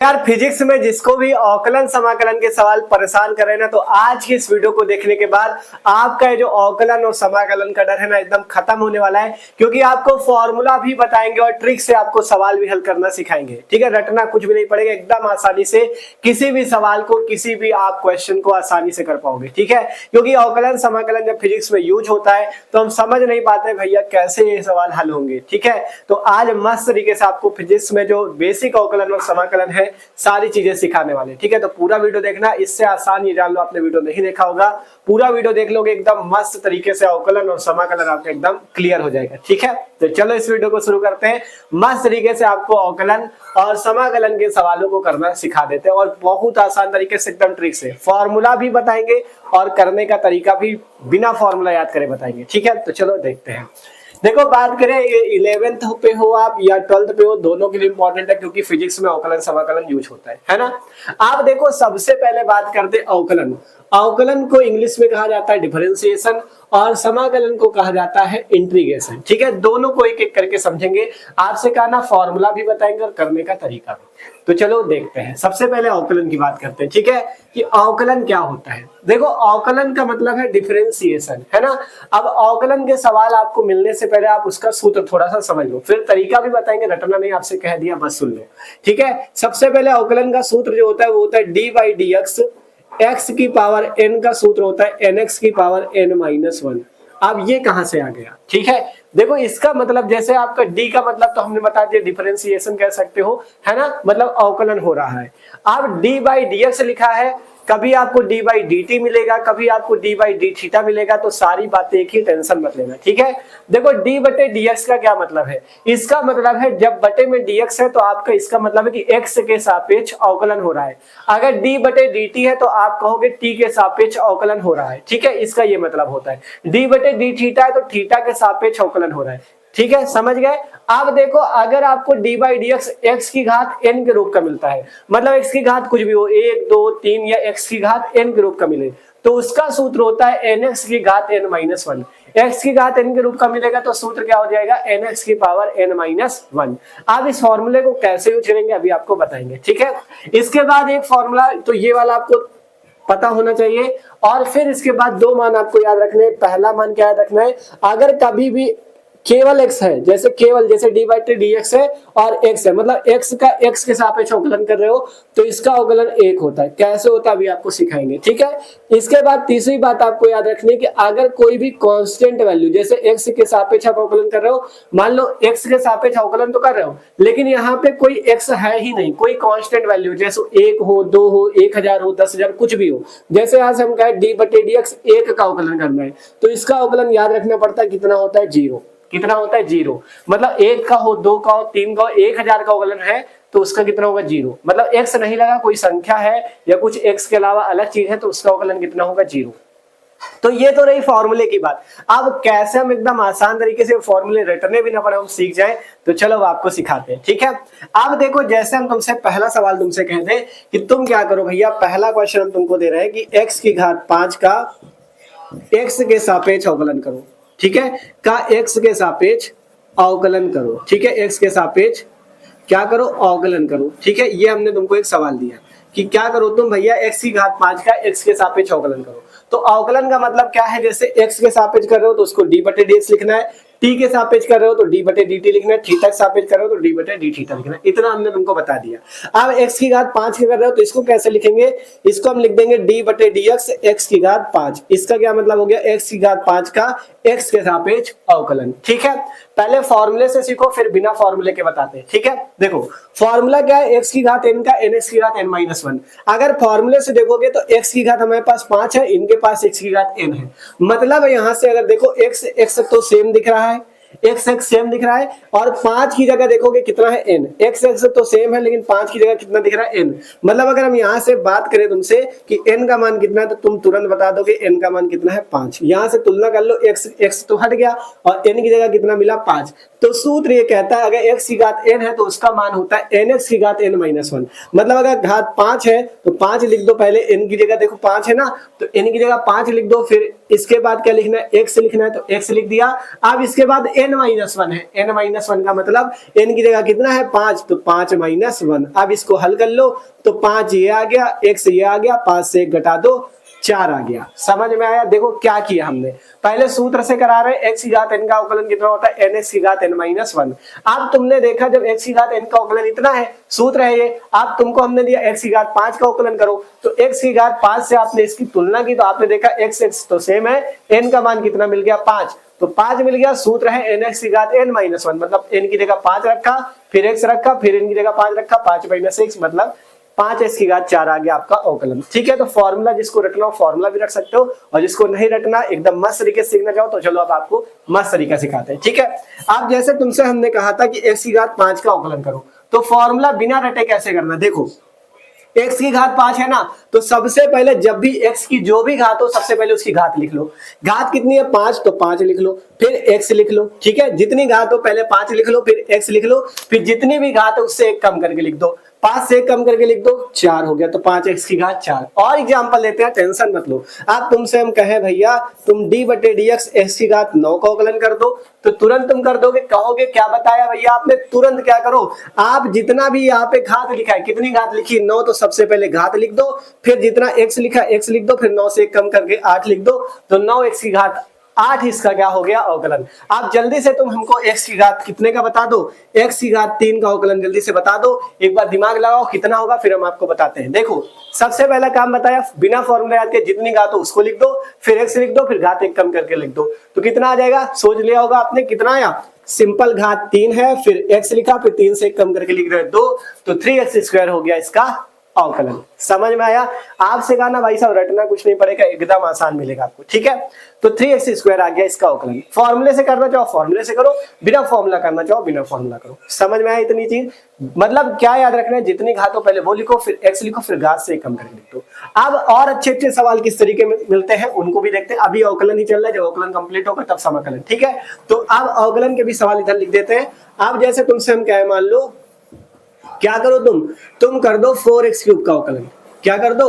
यार फिजिक्स में जिसको भी अवकलन समाकलन के सवाल परेशान कर रहे हैं ना, तो आज की इस वीडियो को देखने के बाद आपका ये जो अवकलन और समाकलन का डर है ना एकदम खत्म होने वाला है, क्योंकि आपको फॉर्मूला भी बताएंगे और ट्रिक से आपको सवाल भी हल करना सिखाएंगे। ठीक है, रटना कुछ भी नहीं पड़ेगा, एकदम आसानी से किसी भी सवाल को, किसी भी आप क्वेश्चन को आसानी से कर पाओगे। ठीक है, क्योंकि अवकलन समाकलन जब फिजिक्स में यूज होता है तो हम समझ नहीं पाते भैया कैसे ये सवाल हल होंगे। ठीक है, तो आज मस्त तरीके से आपको फिजिक्स में जो बेसिक अवकलन और समाकलन है सारी चीजें सिखाने वाले। ठीक है, तो पूरा वीडियो देखना, इससे आसान ये जान लो आपने वीडियो नहीं देखा होगा, पूरा वीडियो देख लोगे एकदम मस्त तरीके से अवकलन और समाकलन आपका एकदम क्लियर हो जाएगा। ठीक है, तो चलो इस वीडियो को शुरू करते हैं। मस्त तरीके से आपको अवकलन और समाकलन के सवालों को करना सिखा देते हैं और बहुत आसान तरीके से एकदम ट्रिक से फॉर्मूला भी बताएंगे और करने का तरीका भी बिना फॉर्मूला याद करे बताएंगे। ठीक है, तो चलो देखते हैं। देखो, बात करें 11th पे हो आप या 12th पे हो, दोनों के लिए इंपॉर्टेंट है क्योंकि फिजिक्स में अवकलन समाकलन यूज होता है ना। आप देखो, सबसे पहले बात करते हैं अवकलन। अवकलन को इंग्लिश में कहा जाता है डिफरेंशिएशन और समाकलन को कहा जाता है इंटीग्रेशन। ठीक है, दोनों को एक एक करके समझेंगे। आपसे कहा ना फॉर्मूला भी बताएंगे और करने का तरीका भी। तो चलो देखते हैं, सबसे पहले अवकलन की बात करते हैं। ठीक है, कि अवकलन क्या होता है। देखो, अवकलन का मतलब है डिफरेंशिएशन, है ना। अब अवकलन के सवाल आपको मिलने से पहले आप उसका सूत्र थोड़ा सा समझ लो, फिर तरीका भी बताएंगे, रटना नहीं, आपसे कह दिया बस सुन लो। ठीक है, सबसे पहले अवकलन का सूत्र जो होता है वो होता है D by D x, x की पावर n का सूत्र होता है nx की पावर n-1। अब ये कहां से आ गया। ठीक है, देखो इसका मतलब जैसे आपका d का मतलब तो हमने बता दिया डिफरेंशिएशन कह सकते हो, है ना, मतलब अवकलन हो रहा है। अब d बाई डी एक्स लिखा है, कभी आपको d बाई डी टी मिलेगा, कभी आपको d बाई डी थीटा मिलेगा, तो सारी बातें एक ही, टेंशन मत लेना। ठीक है, देखो d बटे डी एक्स का क्या मतलब है। इसका मतलब है जब बटे में dx है तो आपका इसका मतलब है कि x के सापेक्ष अवकलन हो रहा है। अगर d बटे डी टी है तो आप कहोगे t के सापेक्ष अवकलन हो रहा है। ठीक है, इसका ये मतलब होता है। d बटे डी थीटा है तो थीटा के सापेक्ष अवकलन हो रहा है। ठीक है, समझ गए। अब देखो, अगर आपको d by D x x की घात n के रूप का मिलता है, मतलब x की घात कुछ भी हो, 1 2 3 या x की घात n के रूप का मिले, तो उसका सूत्र होता है nx की घात n-1। x की घात n के रूप का मिलेगा तो सूत्र क्या हो जाएगा, nx की पावर n-1। अब इस फॉर्मूले को कैसे यूज करेंगे अभी आपको बताएंगे। ठीक है, इसके बाद एक फॉर्मूला, तो ये वाला आपको पता होना चाहिए, और फिर इसके बाद दो मान आपको याद रखने हैं। पहला मान क्या याद रखना है, अगर कभी भी केवल x है, जैसे केवल जैसे डी बाई डी एक्स है और x है, मतलब x का x के सापेक्ष अवकलन कर रहे हो तो इसका अवकलन 1 होता है। कैसे होता है अभी आपको सिखाएंगे। ठीक है, इसके बाद तीसरी बात आपको याद रखनी है कि अगर कोई भी कांस्टेंट वैल्यू, जैसे x के सापेक्ष आप अवकलन कर रहे हो, मान लो x के सापेक्ष अवकलन तो कर रहे हो लेकिन यहाँ पे कोई x है ही नहीं, कोई कांस्टेंट वैल्यू, जैसे 1 हो, 2 हो, 1000 हो, 10,000 कुछ भी हो, जैसे यहाँ से हम कहें डी बटे डी एक्स 1 का अवकलन करना है तो इसका अवकलन याद रखना पड़ता है, कितना होता है, 0। कितना होता है, 0। मतलब 1 का हो, 2 का हो, 3 का हो, 1000 का अवकलन है तो उसका कितना होगा, 0। मतलब x नहीं लगा, कोई संख्या है या कुछ x के अलावा अलग चीज है तो उसका अवकलन कितना होगा, 0। तो ये तो रही फॉर्मूले की बात। अब कैसे हम एकदम आसान तरीके से फॉर्मूले रटने भी ना पड़े, हम सीख जाएं, तो चलो अब आपको सिखाते हैं। ठीक है, अब देखो, जैसे हम तुमसे पहला सवाल तुमसे कहते हैं कि तुम क्या करो भैया, पहला क्वेश्चन हम तुमको दे रहे हैं कि x की घात 5 का x के सापेक्ष अवकलन करो। ठीक है, का x के सापेक्ष अवकलन करो। ठीक है, x के सापेक्ष क्या करो, अवकलन करो। ठीक है, ये हमने तुमको एक सवाल दिया कि क्या करो तुम भैया, x की घात 5 का x के सापेक्ष अवकलन करो। तो अवकलन का मतलब क्या है, जैसे x के सापेक्ष कर रहे हो तो उसको d बटे डी एक्स लिखना है, t के सापेक्ष कर रहे हो तो d बटे डी टी लिखना है, थीटा के सापेक्ष कर रहे हो तो d बटे डी थीटा लिखना है। इतना हमने तुमको बता दिया। अब x की घात 5 के कर रहे हो तो इसको कैसे लिखेंगे, इसको हम लिख देंगे d बटे डी एक्स x की घात 5। इसका क्या मतलब हो गया, x की घात 5 का x के सापेक्ष अवकलन। ठीक है, पहले फॉर्मूले से सीखो फिर बिना फॉर्मूले के बताते हैं। ठीक है, देखो फॉर्मूला क्या है, x की घात n का nx की घात n-1। अगर फॉर्मूले से देखोगे तो x की घात हमारे पास 5 है, इनके पास x की घात n है, मतलब यहां से अगर देखो x तो सेम दिख रहा है, x सेम दिख रहा है, और 5 की जगह देखोगे कितना है, n। x तो सेम है लेकिन 5 की जगह कितना दिख रहा है, n। मतलब अगर हम यहाँ से बात करें तुमसे कि n का मान कितना है तो तुम तुरंत बता दोगे n का मान कितना है, 5। यहाँ से तुलना कर लो, x तो हट गया और n की जगह कितना मिला, 5। तो सूत्र ये कहता है अगर x की घात n है तो उसका मान होता है nx की घात n-1। मतलब अगर घात 5 है तो 5 लिख दो, पहले n की जगह देखो 5 है ना, तो n की जगह 5 लिख दो, फिर इसके बाद क्या लिखना है, x लिखना है तो x लिख दिया। अब इसके बाद n n-1 है। n-1 का मतलब n की जगह कितना है 5, तो 5-1। अब इसको हल कर लो तो 5 ये आ गया, x ये आ गया, 5 से 1 घटा दो 4 आ गया। समझ में आया? देखो क्या किया हमने, पहले सूत्र से करा रहे x की घात n का अवकलन कितना होता है nx की घात n-1। अब तुमने देखा जब x की घात n का अवकलन इतना है, सूत्र है ये, अब तुमको हमने दिया x की घात 5 का अवकलन करो, तो x की घात 5 से आपने इसकी तुलना की तो आपने देखा x तो सेम है, n का मान कितना मिल गया 5, तो 5 मिल गया। सूत्र है nx की घात n-1, मतलब n की जगह 5 रखा, फिर x रखा, फिर n की जगह 5 रखा, 5 - x मतलब 5x की घात 4 आ गया आपका अवकलन। ठीक है, तो फॉर्मूला जिसको रटना हो फॉर्मूला भी रट सकते हो, और जिसको नहीं रटना एकदम मस्त तरीके से सीखना चाहो तो चलो अब आपको मस्त तरीका सिखाते हैं। ठीक है, अब जैसे तुमसे हमने कहा था कि x की घात 5 का अवकलन करो, तो फॉर्मूला बिना रटे कैसे करना, देखो x की घात 5 है ना, तो सबसे पहले जब भी x की जो भी घात हो सबसे पहले उसकी घात लिख लो। घात कितनी है 5, तो 5 लिख लो, फिर x लिख लो। ठीक है, जितनी घात हो पहले 5 लिख लो, फिर x लिख लो, फिर जितनी भी घात है उससे 1 कम करके लिख दो, 5 से 1 कम करके लिख दो 4 हो गया, तो 5x की घात 4। और एग्जांपल लेते हैं, टेंशन मत लो। अब तुमसे हम कहें भैया तुम d/dx x की घात 9 का अवकलन कर दो, तो तुरंत तुम कर दोगे, कहोगे क्या बताया भैया आपने, तुरंत क्या करो, आप जितना भी यहाँ पे घात लिखा है, कितनी घात लिखी 9, तो सबसे पहले घात लिख दो, फिर जितना x लिखा x लिख दो, फिर 9 से 1 कम करके 8 लिख दो, तो 9x की घात 8 इसका क्या हो गया अवकलन। आप जल्दी से तुम हमको x की घात कितने का बता दो, x की घात 3 का अवकलन जल्दी से बता दो, एक बार दिमाग लगाओ कितना होगा, फिर हम आपको बताते हैं। देखो सबसे पहला काम बताया, बिना फॉर्मूला याद के जितनी घात हो उसको लिख दो, फिर x लिख दो, फिर घात 1 कम करके लिख दो, तो कितना आ जाएगा, सोच लिया होगा आपने कितना आया, सिंपल घात 3 है, फिर x लिखा, फिर 3 से 1 कम करके लिख रहे 2, तो 3x² हो गया इसका अवकलन। समझ में आया? आपसे कहा ना भाई साहब रटना कुछ नहीं पड़ेगा, एकदम आसान मिलेगा आपको। ठीक है, तो 3x² आ गया इसका अवकलन। फॉर्मूले से करना चाहो फॉर्मूले से करो, बिना फॉर्मूला करना चाहो बिना फॉर्मूला करो। समझ में आया इतनी चीज? मतलब क्या याद रखना है, जितनी घात हो पहले वो लिखो, फिर x लिखो, फिर घात से 1 कम करके लिख दो। अब और अच्छे अच्छे सवाल किस तरीके में मिलते हैं उनको भी देखते हैं। अभी अवकलन ही चल रहा है, जब अवकलन कंप्लीट होगा तब समाकलन। ठीक है, तो अब अवकलन के भी सवाल इधर लिख देते हैं। अब जैसे तुमसे हम क्या मान लो, क्या करो तुम कर दो 4x³ का अवकलन। क्या कर दो,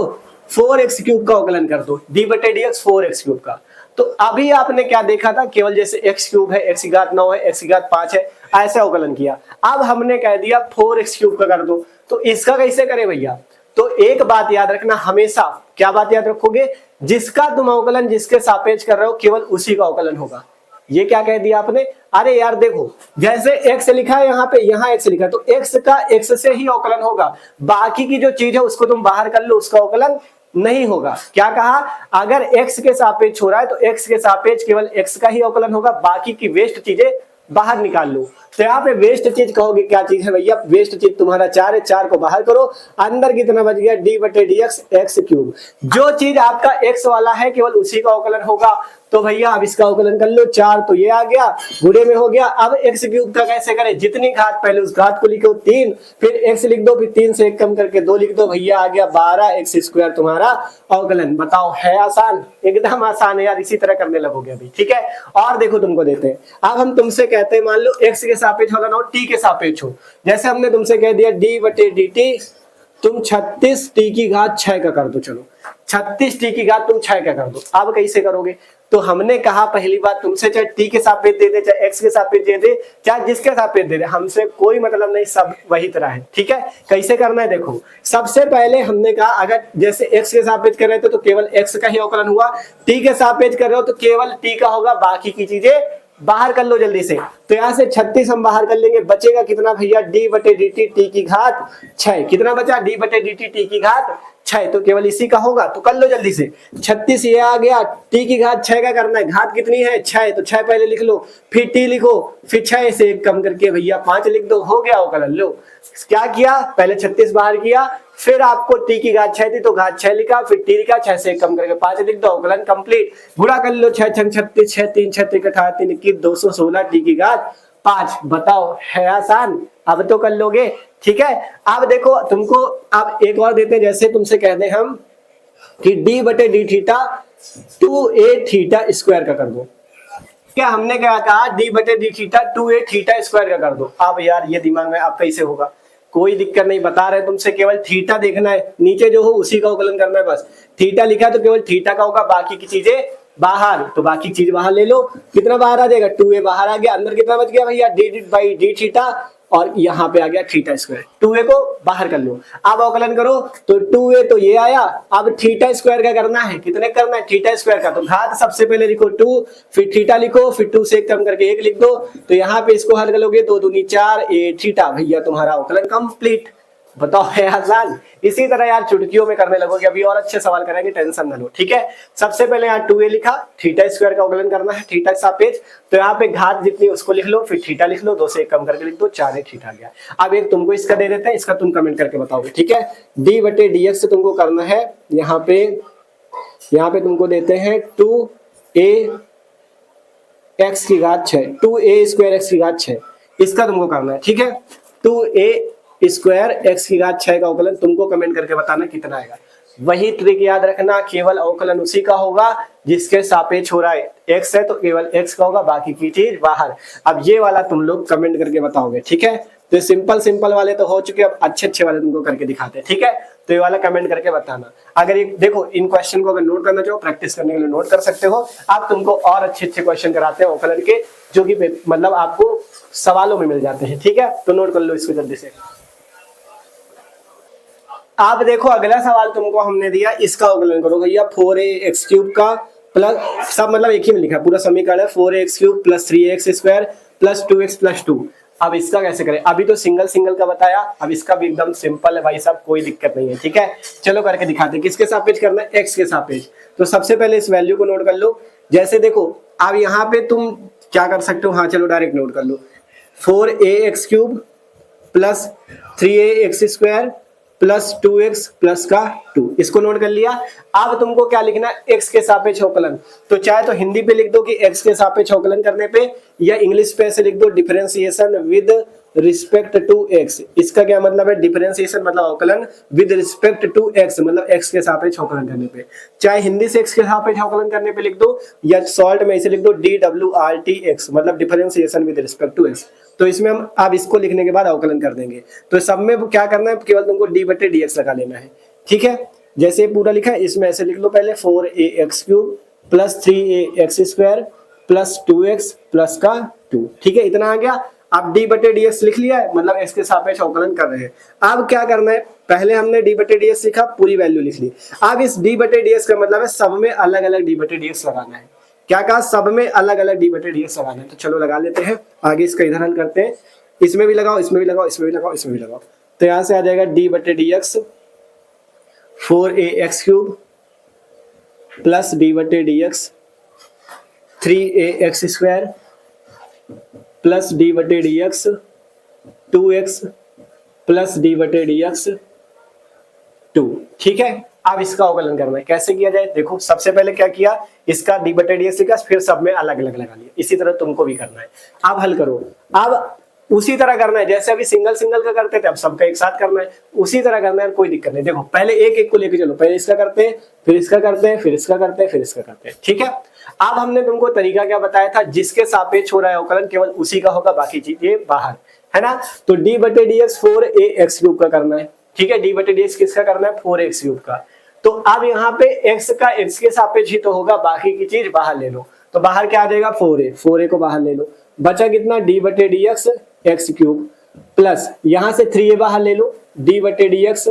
4x³ का अवकलन कर दो, d/dx 4x³ का। तो अभी आपने क्या देखा था, केवल जैसे x³ है, x की घात 9 है, x की घात 5 है, ऐसे अवकलन किया। अब हमने कह दिया 4x³ का कर दो, तो इसका कैसे करें भैया, तो एक बात याद रखना हमेशा, क्या बात याद रखोगे, जिसका तुम अवकलन जिसके सापेक्ष कर रहे हो केवल उसी का अवकलन होगा। ये क्या कह दिया आपने, अरे यार देखो जैसे x लिखा है यहाँ पे, यहाँ x लिखा है, तो x का x से ही अवकलन होगा, बाकी की जो चीज है उसको तुम बाहर कर लो, उसका अवकलन नहीं होगा। क्या कहा, अगर x के सापेक्ष हो रहा है तो x के सापेक्ष केवल x का ही अवकलन होगा, बाकी की वेस्ट चीजें बाहर निकाल लो। तो यहाँ पे वेस्ट चीज कहोगे क्या चीज है भैया, वेस्ट चीज तुम्हारा 4 है, 4 को बाहर करो, अंदर कितना बच गया d/dx x³। जो चीज आपका x वाला है केवल उसी का अवकलन होगा। तो भैया अब इसका अवकलन कर लो, 4 तो ये आ गया, गुणे में हो गया। अब x³ का कैसे करें, जितनी घात पहले उस घात को लिखो 3, फिर x लिख दो, फिर 3 से 1 कम करके 2 लिख दो, भैया आ गया 12x² तुम्हारा अवकलन। बताओ है आसान, एकदम आसान है यार, इसी तरह करने लगोगे अभी। ठीक है, और देखो तुमको देते हैं, अब हम तुमसे कहते हैं मान लो x के सापेक्ष अवकलन हो, t के सापेक्ष हो, जैसे हमने तुमसे कह दिया d/dt तुम 36t की घात 6 का कर दो। चलो 36t की घात तुम 6 का कर दो। अब कैसे करोगे, तो हमने कहा पहली बात तुमसे, चाहे t के सापेक्ष दे दे, चाहे x के सापेक्ष दे दे, चाहे जिसके सापेक्ष दे दे, हमसे कोई मतलब नहीं, सब वही तरह है। ठीक है, कैसे करना है देखो, सबसे पहले हमने कहा अगर जैसे x के सापेक्ष कर रहे थे तो केवल x का ही अवकलन हुआ, t के सापेक्ष कर रहे हो तो केवल t का होगा, बाकी की चीजें बाहर कर लो जल्दी से। तो यहाँ से 36 हम बाहर कर लेंगे, बचेगा कितना भैया, d/dt t की घात 6। कितना बचा, d/dt t की घात 6, तो केवल इसी का होगा, तो कर लो जल्दी से। 36 ये आ गया, t की घात 6 का करना है, घात कितनी है 6, तो 6 पहले लिख लो, फिर t लिखो, फिर 6 से 1 कम करके भैया 5 लिख दो, हो गया अवकलन। लो क्या किया, पहले 36 बाहर किया, फिर आपको t की घात 6 थी तो घात 6 लिखा, फिर t लिखा, 6 से 1 कम करके 5 लिख दो, अवकलन कंप्लीट। गुणा कर लो, 6 छंग 36, 6 3 6 3 18 3 21 216 t की घात 5। बताओ है आसान, अब तो कर लोगे। ठीक है, अब देखो तुमको अब एक और देते हैं, जैसे तुमसे कहते हैं हम कि d/d theta 2a theta square का कर दो। क्या हमने क्या कहा, d/d theta 2a theta square का कर दो। अब यार ये दिमाग में आप कैसे होगा, कोई दिक्कत नहीं, बता रहे तुमसे, केवल थीटा देखना है, नीचे जो हो उसी का अवकलन करना है बस। थीटा लिखा है तो केवल थीटा का होगा, बाकी की चीजें बाहर, तो बाकी चीज बाहर ले लो। कितना बाहर आ जाएगा, 2a बाहर आ गया, अंदर कितना बच गया भैया, डी बाई डी थीटा, और यहाँ पे आ गया थीटा स्क्वायर। 2a को बाहर कर लो, अब अवकलन करो तो 2a तो ये आया। अब थीटा स्क्वायर का करना है, कितने करना है, थीटा स्क्वायर का। तो घात सबसे पहले लिखो 2, फिर थीटा लिखो, फिर 2 से एक कम करके 1 लिख दो। तो यहाँ पे इसको हल करोगे 2 दूनी 4 a थीटा, भैया तुम्हारा अवकलन कंप्लीट। बताओ है आसान। इसी तरह यार चुटकियों में करने लगोगे, अभी और अच्छे सवाल करेंगे, टेंशन ना लो, ठीक है। सबसे पहले यहाँ 2a लिखा, थीटा स्क्वायर का अवकलन करना है थीटा के सापेक्ष। तो यहाँ पे घात जितनी उसको लिख लो, फिर थीटा लिख लो, 2 से 1 कम करके लिख दो, 4a थीटा आ गया। अब एक तुमको इसका दे देते हैं, इसका तुम कमेंट करके बताओगे, ठीक है। d/dx से तुमको करना है, यहाँ पे तुमको देते हैं 2a x की घात 6, 2a स्क्वायर x की घात 6, इसका तुमको करना है, ठीक है। 2a स्क्वायर x की घात 6 का अवकलन तुमको कमेंट करके बताना कितना आएगा। वही ट्रिक याद रखना, केवल अवकलन उसी का होगा जिसके सापेक्ष हो रहा है। x है तो केवल x का होगा, बाकी की चीज बाहर। अब ये वाला तुम लोग कमेंट करके बताओगे, ठीक है। तो सिंपल वाले तो हो चुके, अब अच्छे वाले तुमको करके दिखाते हैं, ठीक है। तो ये वाला कमेंट करके बताना। अगर ये देखो, इन क्वेश्चन को अगर नोट करना चाहो, प्रैक्टिस करने के लिए नोट कर सकते हो आप। तुमको और अच्छे क्वेश्चन कराते हैं अवकलन के, जो कि मतलब आपको सवालों में मिल जाते हैं, ठीक है। तो नोट कर लो इसको जल्दी से। आप देखो अगला सवाल तुमको हमने दिया, इसका अवकलन करो भैया। 4ax³ का प्लस, सब मतलब एक ही में लिखा है, पूरा समीकरण है 4ax³ plus 3ax square plus 2x plus 2। अब इसका कैसे करें, अभी तो सिंगल का बताया, अब इसका भी एकदम सिंपल है भाई साहब, कोई दिक्कत नहीं है, ठीक है। चलो करके दिखाते हैं। किसके सापेक्ष करना है, x के सापेक्ष। तो सबसे पहले इस वैल्यू को नोट कर लो। जैसे देखो अब यहाँ पे तुम क्या कर सकते हो, हाँ चलो डायरेक्ट नोट कर लो। 4ax³ plus 3ax square plus 2x plus का 2, इसको नोट कर लिया। अब तुमको क्या लिखना है, x के सापेक्ष अवकलन। तो चाहे तो हिंदी पे लिख दो कि x के सापेक्ष अवकलन करने पे, या इंग्लिश पे ऐसे लिख दो differentiation with respect to x। इसका क्या मतलब है, डिफरेंशिएशन मतलब अवकलन, विद रिस्पेक्ट टू x मतलब x के सापेक्ष अवकलन करने पे। चाहे हिंदी से x के सापेक्ष अवकलन करने पे लिख दो, या शॉर्ट में इसे लिख दो DWRTX मतलब differentiation with respect to x। तो इसमें हम अब इसको लिखने के बाद अवकलन कर देंगे। तो सब में क्या करना है, केवल तुमको d/dx लगा लेना है, ठीक है। जैसे पूरा लिखा है, इसमें ऐसे लिख लो पहले 4ax³ plus 3ax square plus 2x plus का 2, ठीक है। इतना आ गया। अब d/dx लिख लिया है, मतलब x के सापेक्ष अवकलन कर रहे हैं। अब क्या करना है, पहले हमने d/dx लिखा, पूरी वैल्यू लिख ली। अब इस d/dx का मतलब है सब में अलग अलग d/dx लगाना है। क्या कहा, सब में अलग अलग d/dx लगाना है। तो चलो लगा लेते हैं, आगे इसका इधर हल करते हैं। इसमें भी लगाओ, इसमें भी लगाओ, इसमें भी लगाओ, इसमें भी लगाओ। तो यहां से आ जाएगा d/dx 4ax³ plus d/dx 3ax square plus d/dx 2x plus d/dx 2, ठीक है। अब इसका अवकलन करना है, कैसे किया जाए देखो। सबसे पहले क्या किया, इसका d/dx लिखा, फिर सब में अलग अलग लगा लिया। इसी तरह तुमको भी करना है। अब हल करो, अब उसी तरह करना है जैसे अभी सिंगल का करते थे, अब सबका एक साथ करना है। उसी तरह करना है, कोई दिक्कत नहीं। देखो पहले एक को लेके चलो, पहले इसका करते हैं, फिर इसका करते हैं, फिर इसका करते हैं, फिर इसका करते हैं, ठीक है। अब हमने तुमको तरीका क्या बताया था, जिसके सापेक्ष हो रहा है अवकलन केवल उसी का होगा, बाकी चीजें बाहर, है ना। तो d/dx 4ax³ का करना है, ठीक है। d/dx किसका करना है, 4ax³ का। तो अब यहाँ पे x का x के सापेक्ष ही तो होगा, बाकी की चीज बाहर ले लो। तो बाहर क्या आ जाएगा, 4a को बाहर ले लो, बचा कितना d/dx x³ प्लस यहाँ से 3a बाहर ले लो, d/dx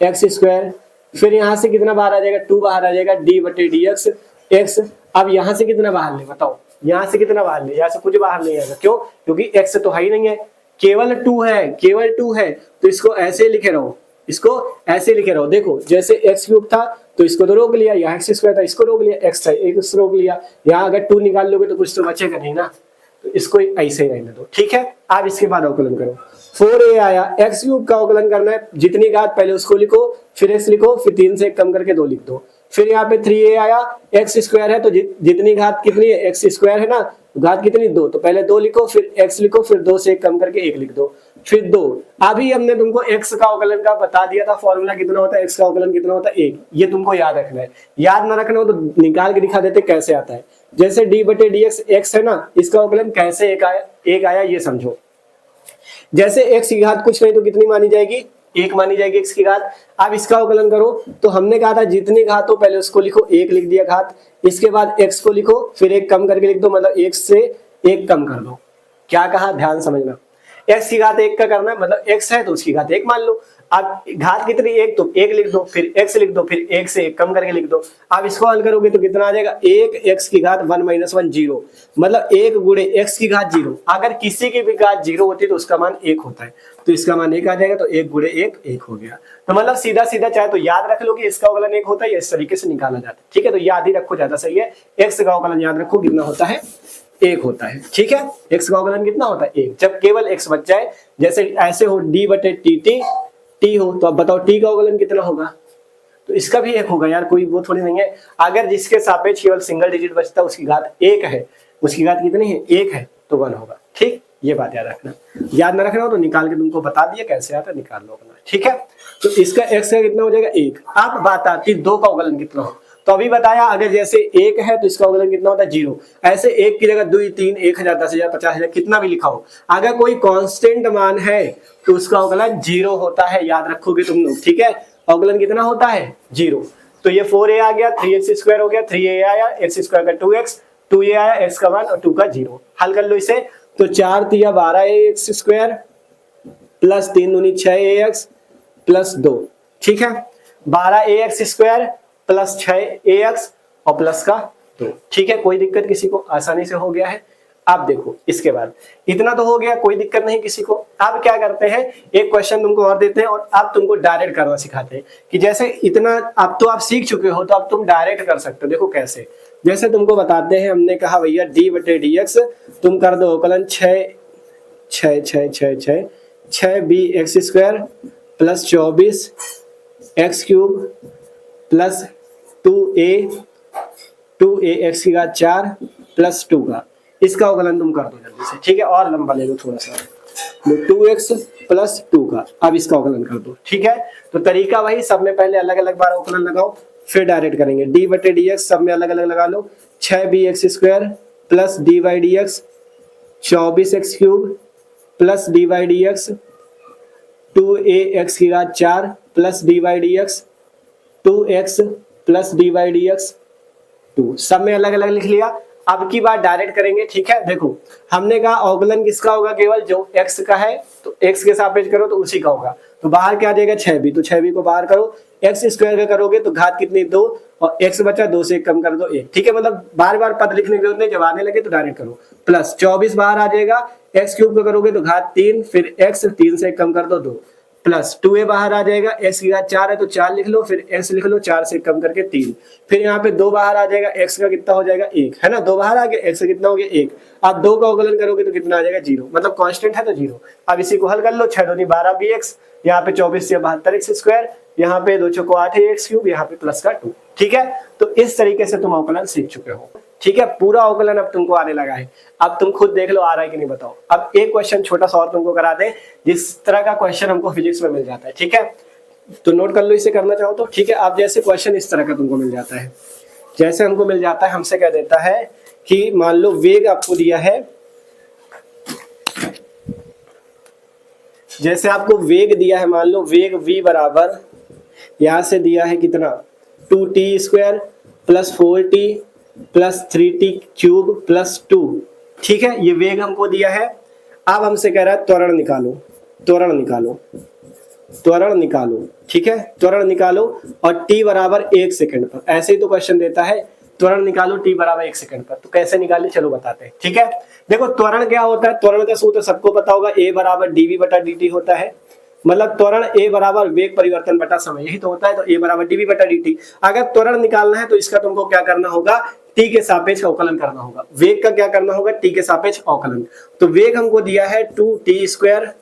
x स्क्वायर। फिर यहाँ से कितना बाहर आ जाएगा, 2 बाहर आ जाएगा, d/dx x। अब यहाँ से कितना बाहर ले, बताओ यहाँ से कितना बाहर ले, यहाँ से कुछ बाहर नहीं आएगा। क्यों, क्योंकि x तो है ही नहीं है, केवल 2 है, केवल 2 है। तो इसको ऐसे लिखे रहो, इसको ऐसे लिखे रहो। देखो जैसे x³ था तो इसको तो रोक लिया, यहाँ x स्क्वायर था इसको रोक लिया, x था एक रोक लिया। यहाँ अगर 2 निकाल लोगे तो कुछ तो बचेगा नहीं ना, तो इसको ऐसे ही रहने दो, ठीक है। अब इसके बाद अवकलन करो। 4a आया, x³ का अवकलन करना है, जितनी घात पहले उसको लिखो, फिर x लिखो, फिर 3 से 1 कम करके 2 लिख दो। फिर यहाँ पे 3a आया, x स्क्वायर है तो जितनी घात कितनी है, x स्क्वायर है ना, घात कितनी 2, तो पहले 2 लिखो, फिर x लिखो, फिर 2 से 1 कम करके 1 लिख दो, फिर 2। अभी हमने तुमको x का अवकलन का बता दिया था, फॉर्मूला कितना होता है, x का अवकलन कितना होता है 1। ये तुमको याद रखना है, याद ना रखना हो तो निकाल के दिखा देते कैसे आता है। जैसे d/dx x है ना, इसका अवकलन कैसे 1 आया ये समझो। जैसे x की घात कुछ नहीं तो कितनी मानी जाएगी, 1 मानी जाएगी x की घात। अब इसका अवकलन करो तो हमने कहा था जितनी घात हो पहले उसको लिखो, 1 लिख दिया घात, इसके बाद x को लिखो, फिर 1 कम करके लिख दो, मतलब 1 से 1 कम कर दो। क्या कहा, ध्यान समझना, x की घात 1 का करना है, मतलब x है तो उसकी घात 1 मान लो। अब घात कितनी 1, तो 1 लिख दो, फिर x लिख दो, फिर 1 से 1 कम करके लिख दो। अब इसको हल करोगे तो कितना आ जाएगा, 1 x की घात 1 - 1 0, मतलब 1 गुणे x की घात 0। अगर किसी की भी घात 0 होती है तो उसका मान 1 होता है, तो इसका मान 1 आ जाएगा, तो 1 गुणे 1 1 हो गया। तो मतलब सीधा सीधा चाहे तो याद रख लो कि इसका अवकलन 1 होता है, इस तरीके से निकाला जाता है। ठीक है, तो याद ही रखो, ज्यादा सही है। x का अवकलन याद रखो कितना होता है, 1 होता है। ठीक है, x का अवकलन कितना होता है, 1। जब केवल x बच जाए, जैसे ऐसे हो d/dt t हो, तो अब बताओ t का अवकलन कितना होगा, तो इसका भी 1 होगा यार, कोई वो थोड़ी नहीं है। अगर जिसके सापेक्ष केवल सिंगल डिजिट बचता है उसकी घात 1 है, उसकी घात कितनी है, 1 है, तो 1 होगा। ठीक, ये बात याद रखना। याद न रखना हो तो निकाल के तुमको बता दिया कैसे आता है, निकाल लो अपना। ठीक है, तो इसका x का कितना हो जाएगा, 1। अब बात आती है 2 का अवकलन कितना हो, तो अभी बताया अगर जैसे 1 है तो इसका अवकलन कितना होता है, 0। ऐसे 1 की जगह 2, 3, 1000, 10,000, 50,000 कितना भी लिखा हो, अगर कोई कांस्टेंट मान है तो उसका अवकलन 0 होता है, याद रखोगे तुम लोग। ठीक है, अवकलन कितना होता है, 0। तो ये 4a आ गया, 3x² हो गया, 3a आया, x² का 2x, 2a आया, x का 1 और 2 का 0। हल कर लो इसे, तो 4 तिया 12ax² प्लस 3 दूनी 6ax प्लस 2। ठीक है, 12ax² प्लस 6ax और प्लस का 2। ठीक है, कोई दिक्कत किसी को, आसानी से हो गया है। अब देखो इसके बाद इतना तो हो गया, कोई दिक्कत नहीं किसी को। अब क्या करते हैं, एक क्वेश्चन तुमको और देते हैं और अब तुमको डायरेक्ट करना सिखाते हैं कि जैसे इतना अब तो आप सीख चुके हो, तो अब तुम डायरेक्ट कर सकते हो। देखो कैसे, जैसे तुमको बताते हैं, हमने कहा भैया d/dx तुम कर दो अवकलन 6bx² plus 24x³ plus 2ax की घात 4 प्लस 2 का, इसका अवकलन तुम कर दो जल्दी से। ठीक है, और लंबा ले लो थोड़ा सा, 2x प्लस 2 का, अब इसका अवकलन कर दो। ठीक है, तो तरीका वही, सब में पहले अलग अलग बार अवकलन लगाओ, फिर डायरेक्ट करेंगे। d/dx सब में अलग अलग लगा लो, 6bx² plus d/dx 24x³ plus d/dx 2ax की घात 4 plus d/dx 2x plus d/dx 2, सब में अलग अलग लिख लिया। अब की बात डायरेक्ट करेंगे। ठीक है, देखो हमने कहा अवकलन किसका होगा, केवल जो x का है तो x के सापेक्ष करो तो उसी का होगा। तो बाहर क्या आ जाएगा, 6b, तो 6b को बाहर करो, x² का करोगे तो घात कितनी, 2, और x बचा 2 से 1 कम कर दो 1। ठीक है, मतलब बार बार पद लिखने की जरूरत नहीं, जब आने लगे तो डायरेक्ट करो। प्लस 24 बाहर आ जाएगा, x³ का करोगे तो घात 3, फिर x 3 से 1 कम कर दो 2, प्लस 2a बाहर आ जाएगा, x की घात 4 है तो 4 लिख लो, फिर x लिख लो, 4 से कम करके 3, फिर यहाँ पे 2 बाहर आ जाएगा, x का कितना हो जाएगा 1, है ना, 2 बाहर आ गया, x का कितना हो गया 1। अब 2 का अवकलन करोगे तो कितना आ जाएगा 0, मतलब कांस्टेंट है तो 0। अब इसी को हल कर लो, 6 दूनी 12bx, यहाँ पे 24 से 72x², यहाँ पे 2 चौको 8ax³, यहाँ पे प्लस का 2। ठीक है, तो इस तरीके से तुम अवकलन सीख चुके हो। ठीक है, पूरा अवकलन अब तुमको आने लगा है। अब तुम खुद देख लो आ रहा है कि नहीं, बताओ। अब एक क्वेश्चन छोटा सा और तुमको करा दे, जिस तरह का क्वेश्चन हमको फिजिक्स में मिल जाता है। ठीक है, तो नोट कर लो इसे करना चाहो तो। ठीक है, अब जैसे क्वेश्चन इस तरह का तुमको मिल जाता है, जैसे हमको मिल जाता है, हमसे कह देता है कि मान लो वेग आपको दिया है, जैसे आपको वेग दिया है, मान लो वेग v बराबर यहां से दिया है कितना, 2t² plus 4t plus 3t³ plus 2। ठीक है, ये वेग हमको दिया है। अब हमसे कह रहा है त्वरण निकालो, त्वरण निकालो, त्वरण निकालो। ठीक है, त्वरण निकालो और t बराबर 1 सेकंड पर, ऐसे ही तो क्वेश्चन देता है, त्वरण निकालो t बराबर 1 सेकंड पर। तो कैसे निकाले, चलो बताते हैं। ठीक है, देखो त्वरण क्या होता है, त्वरण का सूत्र सबको पता होगा, a बराबर dv/dt होता है, मतलब त्वरण a बराबर वेग परिवर्तन बटा समय, यही तो होता है। तो a बराबर dv/dt। अगर त्वरण निकालना है तो इसका तुमको क्या करना होगा, t के सापेक्ष अवकलन करना होगा। वेग का क्या करना होगा, t के सापेक्ष अवकलन। तो वेग हमको दिया है 2t²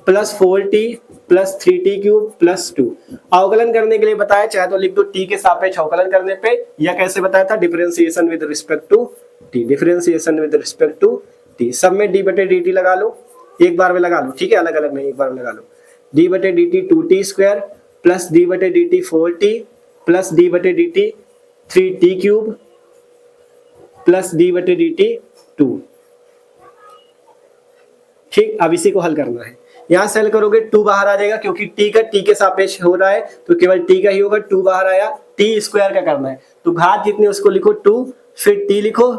plus 4t plus 3t³ plus 2। अवकलन करने के लिए बताया, चाहे तो लिख दो t के सापेक्ष अवकलन करने पे, या कैसे बताया था, differentiation with respect to t, differentiation with respect to t। सब में d/dt लगा लो, एक बार में लगा लो। ठीक है, अलग अलग नहीं, एक बार में लगा लो। d/dt 2t² plus d/dt 4t plus d/dt 3t³ plus d/dt 2। ठीक, अब इसी को हल करना है। यहाँ सेल करोगे 2 बाहर आ जाएगा, क्योंकि टी का टी के सापेक्ष हो रहा है तो केवल टी का ही होगा। 2 बाहर आया, टी स्क्वायर का करना है तो घात जितनी उसको लिखो 2, फिर टी लिखो,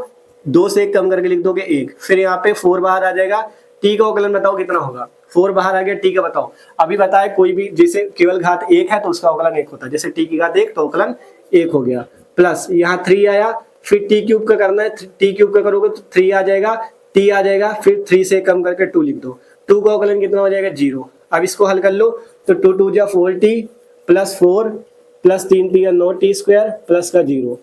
2 से 1 कम करके लिख दोगे 1, फिर यहाँ पे 4 बाहर आ जाएगा। टी का अवकलन बताओ कितना होगा, 4 बाहर आ गया, टी का बताओ। अभी बताए कोई भी जैसे केवल घात 1 है तो उसका अवकलन 1 होता है, जैसे टी की घात 1 तो अवकलन 1 हो गया, प्लस यहाँ 3 आया, फिर टी क्यूब का करना है, टी क्यूब का करोगे तो 3 आ जाएगा, टी आ जाएगा, फिर 3 से कम करके 2 लिख दो, 2 का अवकलन कितना हो जाएगा 0। अब इसको हल कर लो तो 2 2 जा 4t प्लस 4 प्लस 3t या 9t स्क्वायर प्लस का 0।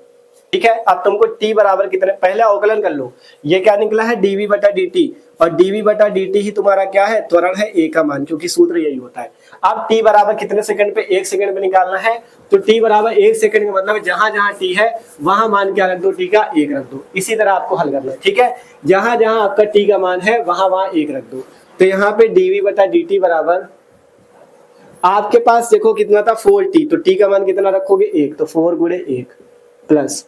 ठीक है, अब तुमको t बराबर कितने, पहले अवकलन कर लो, ये क्या निकला है dv बटा dt, और dv बटा dt ही तुम्हारा क्या है, त्वरण है a का मान, क्योंकि सूत्र यही होता है। अब t बराबर कितने सेकंड पे, 1 सेकंड पे निकालना है, तो t बराबर 1 सेकंड का मतलब जहां जहां t है वहां मान क्या रख दो, t का 1 रख दो। इसी तरह आपको हल करना है, ठीक है, जहां जहां आपका t का मान है वहां वहां 1 रख दो। तो यहाँ पे dv बटा dt बराबर आपके पास देखो कितना था 4t, तो t का मान कितना रखोगे 1, तो 4 गुणे 1 प्लस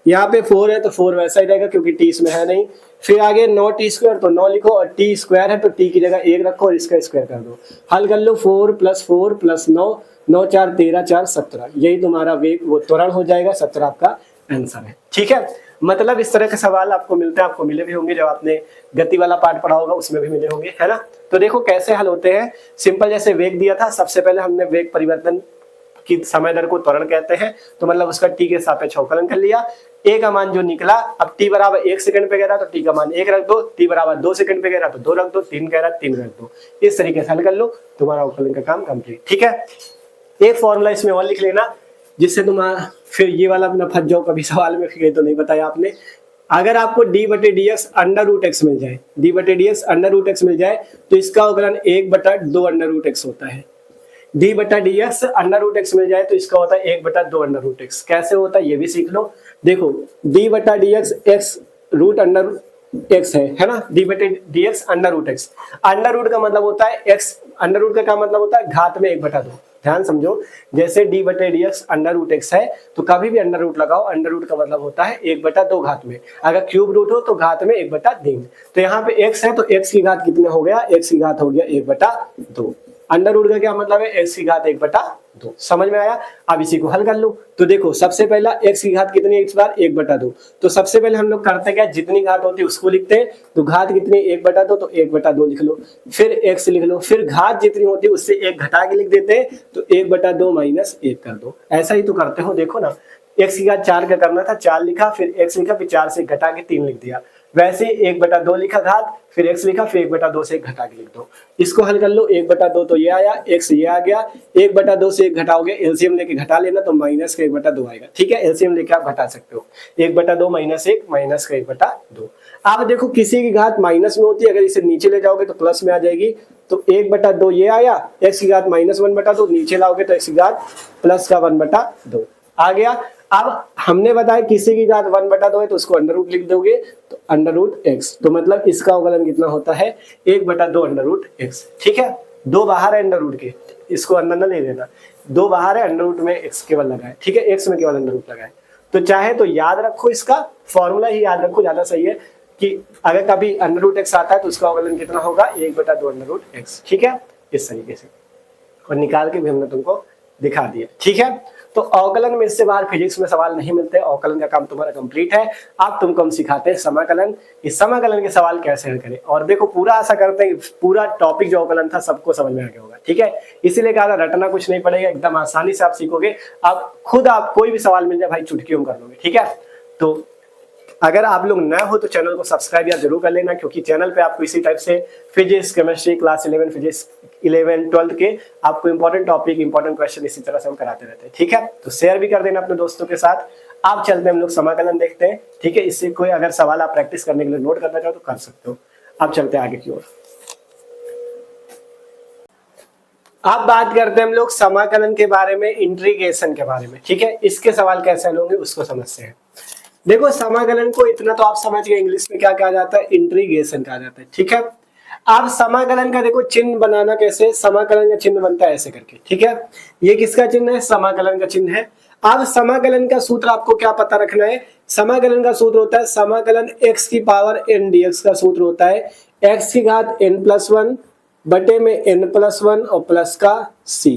यहाँ पे 4 है तो 4 वैसा ही रहेगा क्योंकि t इसमें है नहीं। फिर आगे 9t स्क्वायर, तो 9 लिखो, और t स्क्वायर है तो t की जगह 1 रखो और इसका स्क्वायर कर दो। हल कर लो, 4 प्लस 9, 9 4 13 4 17, यही तुम्हारा वेग वो त्वरण हो जाएगा, 17 आपका आंसर है। ठीक है, मतलब इस तरह के सवाल आपको मिलते हैं, आपको मिले भी होंगे, जब आपने गति वाला पार्ट पढ़ा होगा उसमें भी मिले होंगे, है ना। तो देखो कैसे हल होते हैं, सिंपल, जैसे वेग दिया था, सबसे पहले हमने वेग परिवर्तन की समय दर को त्वरण कहते हैं, तो मतलब उसका t के सापेक्ष अवकलन कर लिया, a का मान जो निकला, अब t बराबर 1 सेकंड पे कह रहा तो t का मान 1 रख दो, t बराबर 2 सेकंड पे कह रहा तो 2 रख दो, 3 कह रहा 3 रख दो, इस तरीके से हल कर लो, तुम्हारा अवकलन का काम कंप्लीट। ठीक है, एक फॉर्मूला इसमें और लिख लेना, जिससे तुम्हारा फिर ये वाला अपना फंस जाओ कभी सवाल में, फिर तो नहीं बताया आपने। अगर आपको d बटे d x under root x मिल जाए, d बटे d x under root x मिल जाए तो इसका अवकलन 1 बटा 2 अंडर रूट एक्स होता है। d बटा d x under root x मिल जाए तो इसका होता है 1 बटा 2 अंडर रूट एक्स। कैसे होता है ये भी सीख लो। देखो d बटा d x x root under x है ना, d बटे d x under root x, under root का मतलब होता है x, अंडर रूट का क्या मतलब होता है, घात में 1 बटा 2। ध्यान समझो, जैसे d बटे d x under root x है तो कभी भी अंडर रूट लगाओ, अंडर रूट का मतलब होता है 1 बटा 2 घात में, अगर क्यूब रूट हो तो घात में 1 बटा 3। तो यहाँ पे x है तो x की घात कितने हो गया, x की घात हो गया 1 बटा 2। अंडर रूट का क्या मतलब है, x की घात 1 बटा 2। समझ में आया। अब इसी को हल कर लो, तो देखो सबसे पहला x की घात कितनी है इस बार 1 बटा 2, तो सबसे पहले हम लोग करते क्या, जितनी घात होती है उसको लिखते हैं, तो घात कितनी 1 बटा 2, तो 1 बटा 2 लिख लो, फिर x लिख लो, फिर घात जितनी होती है उससे 1 घटा के लिख देते हैं, तो 1 बटा 2 माइनस 1 कर दो। ऐसा ही तो करते हो, देखो ना, x की घात 4 का करना था, 4 लिखा, फिर x लिखा, फिर 4 से घटा के 3 लिख दिया, वैसे 1 बटा 2 लिखा घात, फिर x लिखा, फिर 1 बटा 2 से घटा के लिख दो। इसको हल कर लो, 1 बटा 2 तो ये आया, x ये आ गया, 1 बटा 2 से 1 घटाओगे, एलसीएम लेके घटा लेना तो माइनस का 1 बटा 2 आएगा। ठीक है, एलसीएम लेके आप घटा सकते हो, 1 बटा 2 माइनस 1 माइनस का 1 बटा 2। अब देखो किसी की घात माइनस में होती है, अगर इसे नीचे ले जाओगे तो प्लस में आ जाएगी, तो 1 बटा 2 ये आया, x की घात माइनस 1 बटा 2, नीचे लाओगे तो x की घात प्लस का 1 बटा 2 आ गया। अब हमने बताया किसी की घात 1 बटा 2 है तो उसको अंडर रूट लिख दोगे, तो अंडर रूट एक्स, तो मतलब इसका अवकलन कितना होता है 1 बटा 2 अंडर रूट एक्स। ठीक है, 2 बाहर है अंडर रूट के, इसको अंदर न ले लेना, 2 बाहर है, अंडर रूट में एक्स केवल लगाए। ठीक है, एक्स में केवल अंडर रूट लगाए, तो चाहे तो याद रखो, इसका फॉर्मूला ही याद रखो, ज्यादा सही है कि अगर कभी अंडर रूट एक्स आता है तो उसका अवकलन कितना होगा 1 बटा 2 अंडर रूट एक्स। ठीक है, इस तरीके से, और निकाल के भी हमने तुमको दिखा दिया। ठीक है, तो अवकलन में इससे बाहर फिजिक्स में सवाल नहीं मिलते, अवकलन का काम तुम्हारा कंप्लीट है। अब तुमको हम सिखाते हैं समाकलन, इस समाकलन के सवाल कैसे हल करें, और देखो पूरा आशा करते हैं पूरा टॉपिक जो अवकलन था सबको समझ में आ गया होगा। ठीक है, इसीलिए कहा था रटना कुछ नहीं पड़ेगा, एकदम आसानी से आप सीखोगे। अब खुद आप कोई भी सवाल मिल जाए भाई चुटकियों में कर लोगे। ठीक है, तो अगर आप लोग नए हो तो चैनल को सब्सक्राइब या जरूर कर लेना, क्योंकि चैनल पे आपको इसी टाइप से फिजिक्स, केमिस्ट्री, क्लास 11, फिजिक्स 11, 12 के आपको इंपॉर्टेंट टॉपिक, इंपॉर्टेंट क्वेश्चन इसी तरह से हम कराते रहते हैं। ठीक है, तो शेयर भी कर देना अपने दोस्तों के साथ। आप चलते हैं हम लोग समाकलन देखते हैं। ठीक है, इससे कोई अगर सवाल आप प्रैक्टिस करने के लिए नोट करना चाहो तो कर सकते हो। आप चलते हैं आगे की ओर। अब बात करते हैं हम लोग समाकलन के बारे में, इंटीग्रेशन के बारे में। ठीक है, इसके सवाल कैसे हल होंगे उसको समझते हैं। देखो समाकलन को इतना तो आप समझ गए, इंग्लिश में क्या कहा जाता है, इंटीग्रेशन कहा जाता है। ठीक है, अब समाकलन का देखो चिन्ह बनाना कैसे, समाकलन का चिन्ह बनता है ऐसे करके। ठीक है, ये किसका चिन्ह है, समाकलन का चिन्ह है। अब समाकलन का सूत्र आपको क्या पता रखना है, समाकलन का सूत्र होता है समाकलन x की पावर n dx का सूत्र होता है x की घात n+1 बटे में n+1 और प्लस का c।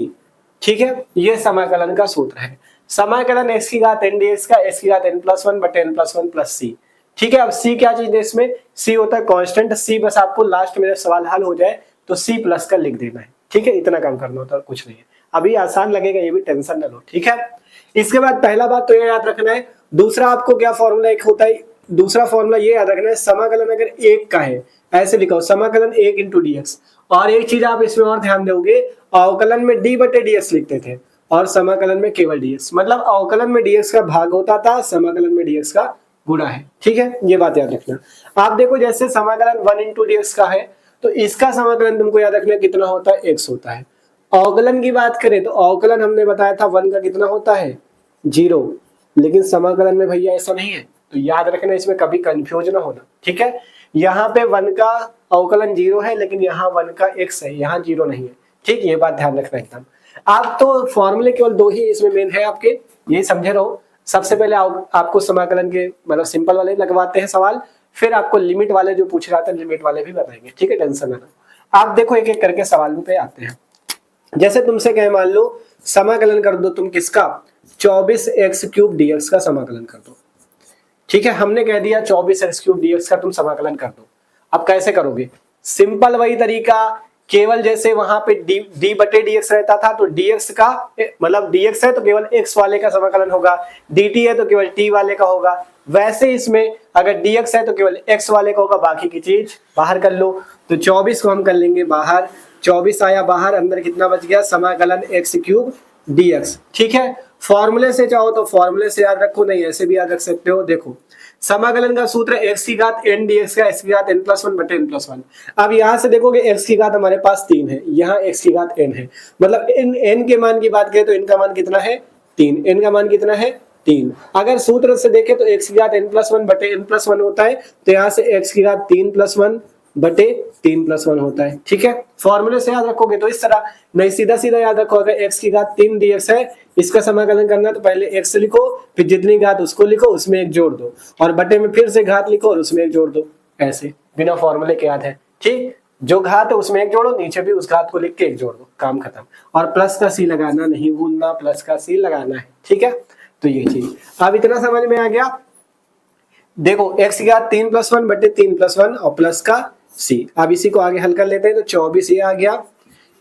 ठीक है, ये समाकलन का सूत्र है। समाकलन x की घात n dx का x की घात n+1 बटे n+1 प्लस c। ठीक है, अब c क्या चीज है इसमें, c होता है कांस्टेंट। c बस आपको लास्ट में जब सवाल हल हो जाए तो c प्लस का लिख देना है। ठीक है, इतना काम करना होता है, कुछ नहीं है। अभी आसान लगेगा, ये भी टेंशन न लो। ठीक है, इसके बाद पहला बात तो ये याद रखना है। दूसरा आपको क्या फॉर्मूला एक होता है, दूसरा फॉर्मूला ये याद रखना है, समाकलन अगर एक का है ऐसे लिखो, समाकलन 1 × dx। और एक चीज आप इसमें और ध्यान दोगे, अवकलन में d बटे dx लिखते थे और समाकलन में केवल dx, मतलब अवकलन में dx का भाग होता था, समाकलन में dx का गुणा है। ठीक है, ये बात याद रखना। आप देखो जैसे समाकलन 1 × dx का है तो इसका समाकलन तुमको याद रखना कितना होता है, x होता है। अवकलन की बात करें तो अवकलन हमने बताया था 1 का कितना होता है, 0। लेकिन समाकलन में भैया ऐसा नहीं है, तो याद रखना, इसमें कभी कंफ्यूज ना होना। ठीक है, यहाँ पे 1 का अवकलन 0 है, लेकिन यहाँ 1 का x है, यहाँ 0 नहीं है। ठीक, ये बात ध्यान रखना एकदम। आप तो फॉर्मूले केवल 2 ही इसमें मेन है आपके, ये समझे रहो। सबसे पहले आपको समाकलन के मतलब सिंपल वाले लगवाते हैं सवाल, फिर आपको लिमिट वाले जो पूछ रहा था लिमिट वाले भी बताएंगे। ठीक है, टेंशन ना लो। आप देखो एक एक करके सवालों पे आते हैं। जैसे तुमसे कहे, मान लो समाकलन कर दो तुम किसका, 24x³ dx का समाकलन कर दो। ठीक है, हमने कह दिया 24x³ dx का तुम समाकलन कर दो। अब कैसे करोगे, सिंपल वही तरीका, केवल जैसे वहां पे d बटे dx रहता था तो dx का मतलब dx है तो केवल x वाले का समाकलन होगा, dt है तो केवल t वाले का होगा। वैसे इसमें अगर dx है तो केवल x वाले का होगा, बाकी की चीज बाहर कर लो। तो 24 को हम कर लेंगे बाहर, 24 आया बाहर, अंदर कितना बच गया, समाकलन x³ dx। ठीक है, फॉर्मूले से चाहो तो फॉर्मूले से याद रखो, नहीं ऐसे भी याद रख सकते हो। देखो समाकलन का सूत्र है x की घात n dx का x की घात n+1 बटे n+1। अब यहाँ से देखोगे x की घात हमारे पास 3 है, यहाँ x की घात n है, मतलब n के मान की बात करें तो n का मान कितना है, 3। n का मान कितना है, 3। अगर सूत्र से देखें तो x की घात n+1 बटे n+1 होता है, तो यहाँ से x की घात 3+1 बटे 3+1 होता है। ठीक है, फॉर्मूले से याद रखोगे तो इस तरह, नहीं सीधा सीधा याद रखो। अगर x की घात 3 dx है, इसका समाकलन करना तो पहले x लिखो, फिर जितनी घात उसको लिखो, उसमें एक जोड़ दो, और बटे में फिर से घात लिखो और उसमें एक जोड़ दो, ऐसे बिना फॉर्मूले के याद है। ठीक, जो घात है उसमें एक जोड़ो, नीचे भी उस घात को लिख के एक जोड़ दो, काम खत्म। और प्लस का c लगाना नहीं भूलना, प्लस का c लगाना है। ठीक है, तो ये चीज अब इतना समझ में आ गया। देखो x की घात 3+1 बटे 3+1 और प्लस का c। अब इसी को आगे हल कर लेते हैं। तो 24 ये आ गया,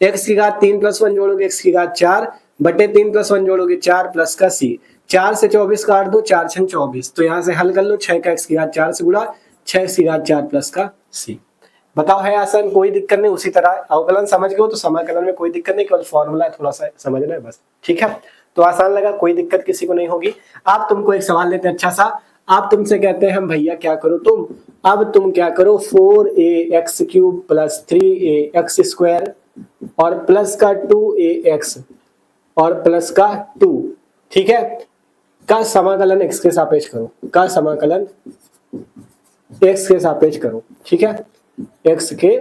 x की घात 3+1 जोड़ोगे x की घात 4 बटे 3+1 जोड़ोगे 4 प्लस का c। 4 से 24 काट दो, 4 6 24। तो यहाँ से हल कर लो, 6 का x की घात 4 से गुणा, 6 x की घात 4 प्लस का c। बताओ है आसान, कोई दिक्कत नहीं। उसी तरह अवकलन समझ गए हो तो समाकलन में कोई दिक्कत नहीं, केवल फॉर्मूला थोड़ा सा समझना है बस। ठीक है, तो आसान लगा, कोई दिक्कत किसी को नहीं होगी। आप तुमको एक सवाल देते हैं अच्छा सा, आप तुमसे कहते हैं हम भैया क्या करो तुम, अब तुम क्या करो, 4ax³ प्लस 3ax² और प्लस का 2ax और प्लस का 2, ठीक है, का समाकलन x के सापेक्ष करो, का समाकलन x के सापेक्ष करो। ठीक है, x के